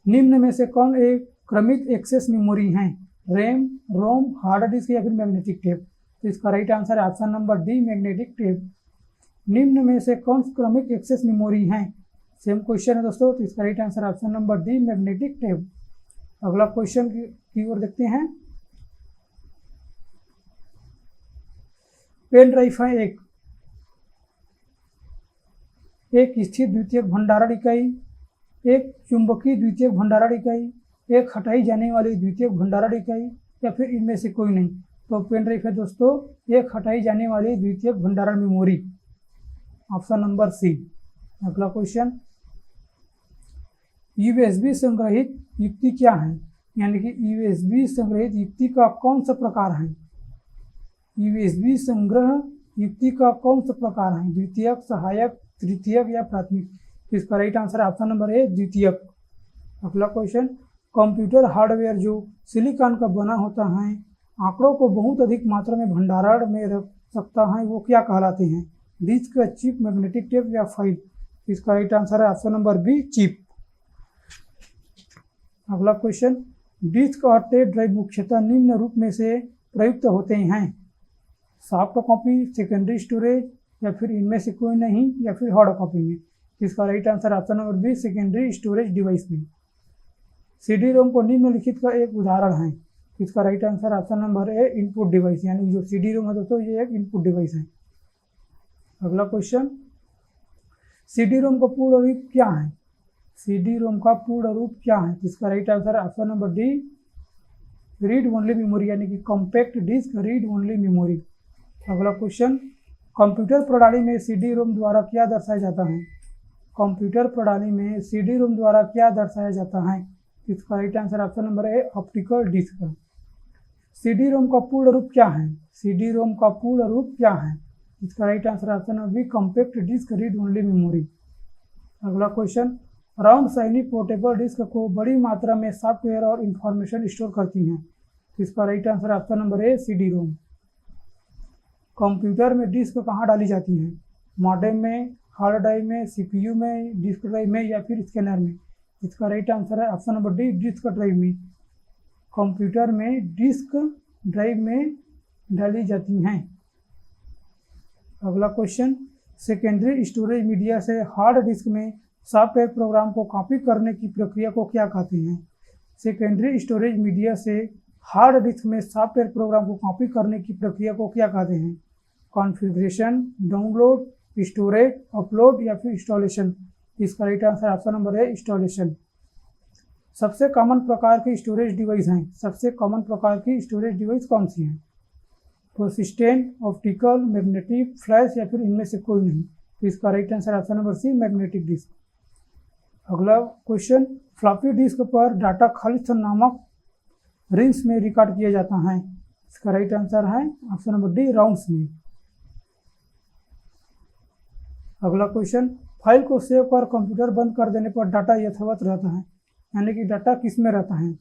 निम्न में से कौन एक क्रमिक एक्सेस मेमोरी है, रैम, रोम, हार्ड डिस्क या फिर मैग्नेटिक टेप। तो इसका राइट आंसर है option number D magnetic tape. निम्न में से कौन क्रमिक एक्सेस मेमोरी है, सेम क्वेश्चन है दोस्तों। तो इसका right answer option number D magnetic tape. अगला क्वेश्चन की ओर देखते हैं। पेन ड्राइव है एक स्थिर द्वितीयक भंडारण इकाई, एक चुंबकीय द्वितीयक भंडारण इकाई, एक हटाई जाने वाली द्वितीयक भंडारण इकाई या फिर इनमें से कोई नहीं। तो पेन ड्राइव है दोस्तों एक हटाई जाने वाली द्वितीयक भंडारण मेमोरी, ऑप्शन नंबर सी। अगला क्वेश्चन, यूएसबी संग्रहित युक्ति क्या है, यानी कि यूएसबी संग्रहित युक्ति का कौन सा प्रकार है। यूएसबी संग्रह युक्ति का कौन सा प्रकार है, द्वितीयक, सहायक, तृतीयक या प्राथमिक। इसका राइट आंसर है ऑप्शन नंबर ए द्वितीयक। अगला क्वेश्चन, कंप्यूटर हार्डवेयर जो सिलिकॉन का बना होता है, आंकड़ों को बहुत अधिक मात्रा में भंडारण में रख सकता है, वो क्या कहलाते हैं, डिस्क, चिप, मैग्नेटिक टेप या फाइल। इसका राइट आंसर है ऑप्शन नंबर बी चिप। अगला क्वेश्चन, डिस्क और टेप ड्राइव मुख्यतः निम्न रूप में से प्रयुक्त होते हैं, सॉफ्ट कॉपी, सेकेंडरी स्टोरेज या फिर इनमें से कोई नहीं या फिर हार्ड कॉपी में। इसका right answer option number B secondary storage device में। सीडी रोम को निम्नलिखित का एक उदाहरण है। इसका राइट आंसर ऑप्शन नंबर ए इनपुट डिवाइस, यानी जो सीडी रोम है दोस्तों ये एक इनपुट डिवाइस है। अगला क्वेश्चन, सीडी रोम का पूर्ण रूप क्या है, सीडी रोम का पूर्ण रूप क्या है। इसका right answer option number D read only memory, यानी कि compact disc read only memory. अगला क्वेश्चन, कंप्यूटर प्रणाली में सीडी रोम द्वारा क्या दर्शाया जाता है, कंप्यूटर प्रणाली में सीडी रोम द्वारा क्या दर्शाया जाता है। इसका राइट आंसर ऑप्शन नंबर ए ऑप्टिकल डिस्क। सीडी रोम का पूर्ण रूप क्या है, सीडी रोम का पूर्ण रूप क्या है। इसका right answer option number B compact disc read only memory. अगला question, round shiny portable disc को बड़ी मात्रा में सॉफ्टवेयर और इंफॉर्मेशन स्टोर करती हैं। इसका राइट आंसर ऑप्शन नंबर ए सीडी रोम। कंप्यूटर में डिस्क कहाँ डाली जाती है, मॉडेम में, हार्ड ड्राइव में, सीपीयू में, डिस्क ड्राइव में या फिर स्कैनर में। इसका राइट आंसर है option number D disk drive में। कंप्यूटर में डिस्क ड्राइव में डाली जाती हैं। अगला क्वेश्चन, सेकेंडरी स्टोरेज मीडिया से हार्ड डिस्क में सॉफ्टवेयर प्रोग्राम को कॉपी करने की प्रक्रिया को क्या कहते हैं। सेकेंडरी स्टोरेज मीडिया से हार्ड डिस्क में सॉफ्टवेयर प्रोग्राम को कॉपी करने की प्रक्रिया को क्या कहते हैं, कॉन्फ़िगरेशन, डाउनलोड, स्टोरेज, अपलोड या फिर इंस्टॉलेशन। इसका राइट आंसर ऑप्शन नंबर है इंस्टॉलेशन। सबसे कॉमन प्रकार की स्टोरेज डिवाइस हैं, सबसे कॉमन प्रकार की स्टोरेज डिवाइस कौन सी है, पर्सिस्टेंट, ऑप्टिकल, मैग्नेटिक, फ्लैश या फिर इनमें से कोई नहीं। तो इसका राइट आंसर ऑप्शन नंबर सी मैग्नेटिक डिस्क। अगला क्वेश्चन, फ्लॉपी डिस्क पर डाटा खालिद नामक रिंग्स में रिकॉर्ड किया जाता है। इसका राइट आंसर है ऑप्शन नंबर डी राउंड्स में। अगला क्वेश्चन, फाइल को सेव कर कंप्यूटर बंद कर देने पर डाटा यथावत रहता है, यानी कि डाटा किस में रहता है,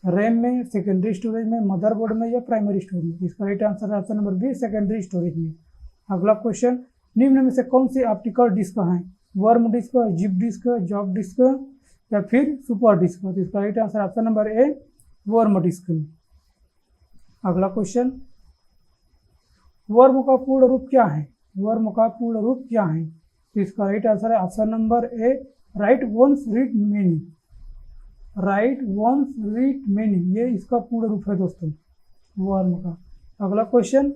रैम में, सेकेंडरी स्टोरेज में, मदरबोर्ड में या प्राइमरी स्टोरेज में। इसका राइट आंसर है option number B secondary storage में। अगला क्वेश्चन, निम्न में से कौन सी ऑप्टिकल डिस्क हैं, worm disc, zip disk, job disc या फिर सुपर डिस्क। तो इसका राइट आंसर ऑप्शन नंबर ए वर्म डिस्क। अगला क्वेश्चन, वर्म का पूर्ण रूप क्या है? वर्म का पूर्ण रूप क्या है? तो इसका राइट आंसर है ऑप्शन नंबर ए, right once read many. Right once read many, ये इसका पूर्ण रूप है दोस्तों वर्म का। अगला क्वेश्चन,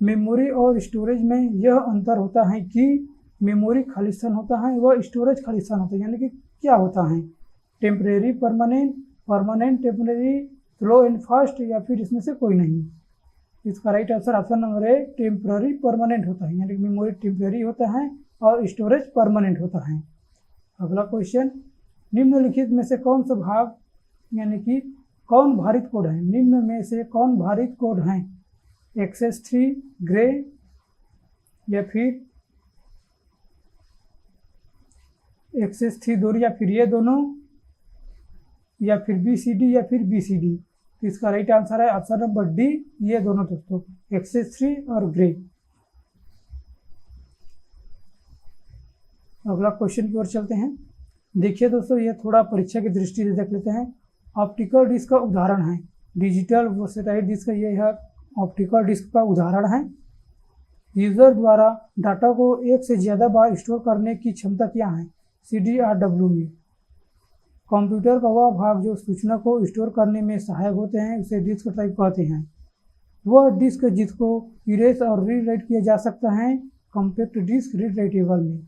मेमोरी और स्टोरेज में यह अंतर होता है कि मेमोरी खालिस्तान होता है व स्टोरेज खालिस्तान होता है, यानी कि क्या होता है? Temporary, permanent, permanent temporary, slow and fast, या फिर इसमें से कोई नहीं। इसका राइट आंसर ऑप्शन नंबर ए, टेम्पररी परमानेंट होता है, यानी कि मेमोरी टेम्परेरी होता है और स्टोरेज परमानेंट होता है। अगला क्वेश्चन, निम्नलिखित में से कौन सा भाग यानी कि कौन भारित कोड है? निम्न में से कौन भारित कोड है? एक्सेस 3, ग्रे, या फिर एक्सेस 3 दोनों, या फिर ये दोनों, या फिर BCD, या फिर BCD। तो इसका राइट आंसर है ऑप्शन नंबर डी, ये दोनों दोस्तों, एक्सेस 3 और ग्रे। अगला क्वेश्चन की ओर चलते हैं। देखिए दोस्तों, ये थोड़ा परीक्षा की दृष्टि से देख लेते हैं। ऑप्टिकल डिस्क का उदाहरण है डिजिटल वर्सेटाइल डिस्क, ये है ऑप्टिकल डिस्क का उदाहरण है। यूजर द्वारा डाटा को एक से ज़्यादा बार स्टोर करने की क्षमता क्या है? CDRW में। कंप्यूटर का वह भाग जो सूचना को स्टोर करने में सहायक होते हैं उसे डिस्क टाइप कहते हैं। वह डिस्क जिसको इरेज और रीड राइट किया जा सकता है कॉम्पैक्ट डिस्क रीड राइटेबल में।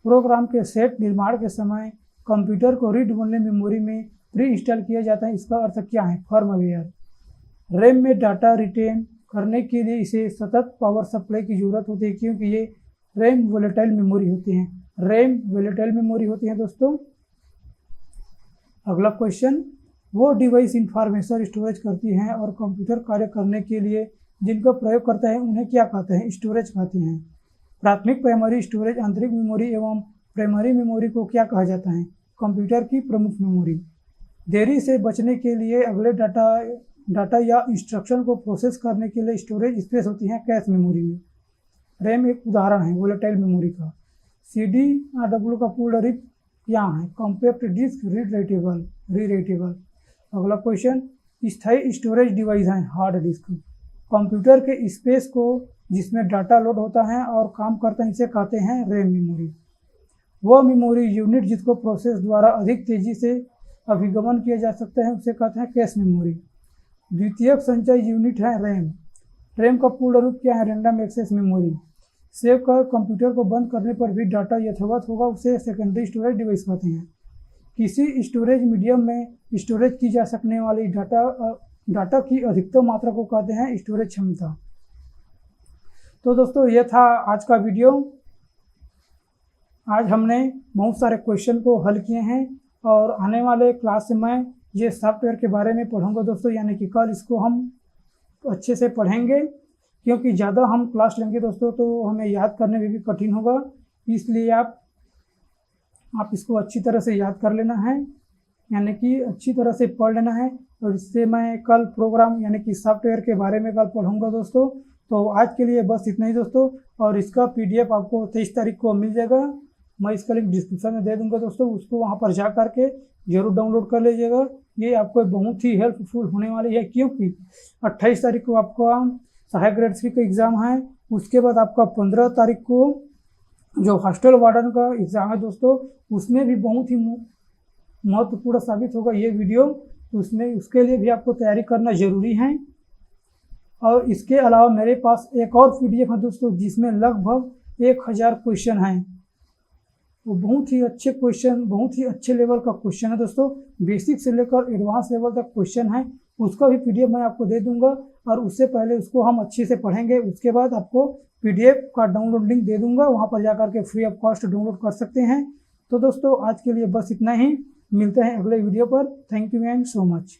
प्रोग्राम के सेट निर्माण के समय कंप्यूटर को रीड ओनली मेमोरी में प्री इंस्टॉल किया जाता है, इसका अर्थ क्या है? फर्मवेयर। रैम में डाटा रिटेन करने के लिए इसे सतत पावर सप्लाई की जरूरत होती है, क्योंकि ये रैम वोलेटाइल मेमोरी होती हैं। रैम वोलेटाइल मेमोरी होती है दोस्तों। अगला क्वेश्चन, वो डिवाइस इंफॉर्मेशन स्टोरेज करती हैं और कंप्यूटर कार्य करने के लिए जिनका प्रयोग करता है उन्हें क्या कहते हैं? स्टोरेज कहते हैं। प्राथमिक प्राइमरी स्टोरेज, आंतरिक मेमोरी एवं प्राइमरी मेमोरी को क्या कहा जाता है? कंप्यूटर की प्रमुख मेमोरी। देरी से बचने के लिए अगले डाटा या इंस्ट्रक्शन को प्रोसेस करने के लिए स्टोरेज स्पेस होती है कैश मेमोरी में। रैम एक उदाहरण है वोलेटाइल मेमोरी का। CDRW का पूर्ण रूप क्या है? Compact disc read writable. अगला क्वेश्चन, स्थायी स्टोरेज डिवाइस है हार्ड डिस्क। कंप्यूटर के स्पेस को जिसमें डाटा लोड होता है और काम करता है इसे कहते हैं रैम मेमोरी। वह मेमोरी यूनिट जिसको प्रोसेस द्वारा अधिक तेजी से अभिगमन किया जा सकता है उसे कहते हैं कैश मेमोरी। द्वितीयक संचय यूनिट है रैम। रैम का पूर्ण रूप क्या है? Random access memory. सेव कर कंप्यूटर को बंद करने पर भी डाटा यथावत होगा उसे सेकेंडरी स्टोरेज डिवाइस कहते हैं। किसी स्टोरेज मीडियम में स्टोरेज की जा सकने वाली डाटा की अधिकतम मात्रा को कहते हैं स्टोरेज क्षमता। तो दोस्तों, ये था आज का वीडियो। आज हमने बहुत सारे क्वेश्चन को हल किए हैं और आने वाले क्लास में मैं ये सॉफ्टवेयर के बारे में पढ़ूंगा दोस्तों, यानी कि कल इसको हम अच्छे से पढ़ेंगे, क्योंकि ज़्यादा हम क्लास लेंगे दोस्तों तो हमें याद करने में भी कठिन होगा। इसलिए आप इसको अच्छी तरह से याद कर लेना है, यानी कि अच्छी तरह से पढ़ लेना है। और इससे मैं कल प्रोग्राम यानी कि सॉफ्टवेयर के बारे में कल पढ़ूंगा दोस्तों। तो आज के लिए बस इतना ही दोस्तों, और इसका PDF आपको 23 तारीख को मिल जाएगा। मैं इसका लिंक डिस्क्रिप्शन में दे दूंगा दोस्तों, उसको वहाँ पर जा करके जरूर डाउनलोड कर लीजिएगा। ये आपको बहुत ही हेल्पफुल होने वाली है, क्योंकि 28 तारीख को आपका सहायक ग्रेड 3 का एग्ज़ाम है। उसके बाद आपका 15 तारीख को जो हॉस्टल वार्डन का एग्ज़ाम है दोस्तों, उसमें भी बहुत ही महत्वपूर्ण साबित होगा ये वीडियो। उसमें उसके लिए भी आपको तैयारी करना ज़रूरी है। और इसके अलावा मेरे पास एक और PDF है दोस्तों, जिसमें लगभग 1000 क्वेश्चन हैं। वो बहुत ही अच्छे क्वेश्चन, बहुत ही अच्छे लेवल का क्वेश्चन है दोस्तों। बेसिक से लेकर एडवांस लेवल तक क्वेश्चन है। उसका भी PDF मैं आपको दे दूंगा, और उससे पहले उसको हम अच्छे से पढ़ेंगे। उसके बाद आपको PDF का डाउनलोड लिंक दे दूंगा, वहाँ पर जाकर के फ्री ऑफ कॉस्ट डाउनलोड कर सकते हैं। तो दोस्तों, आज के लिए बस इतना ही। मिलते हैं अगले वीडियो पर। Thank you and so much.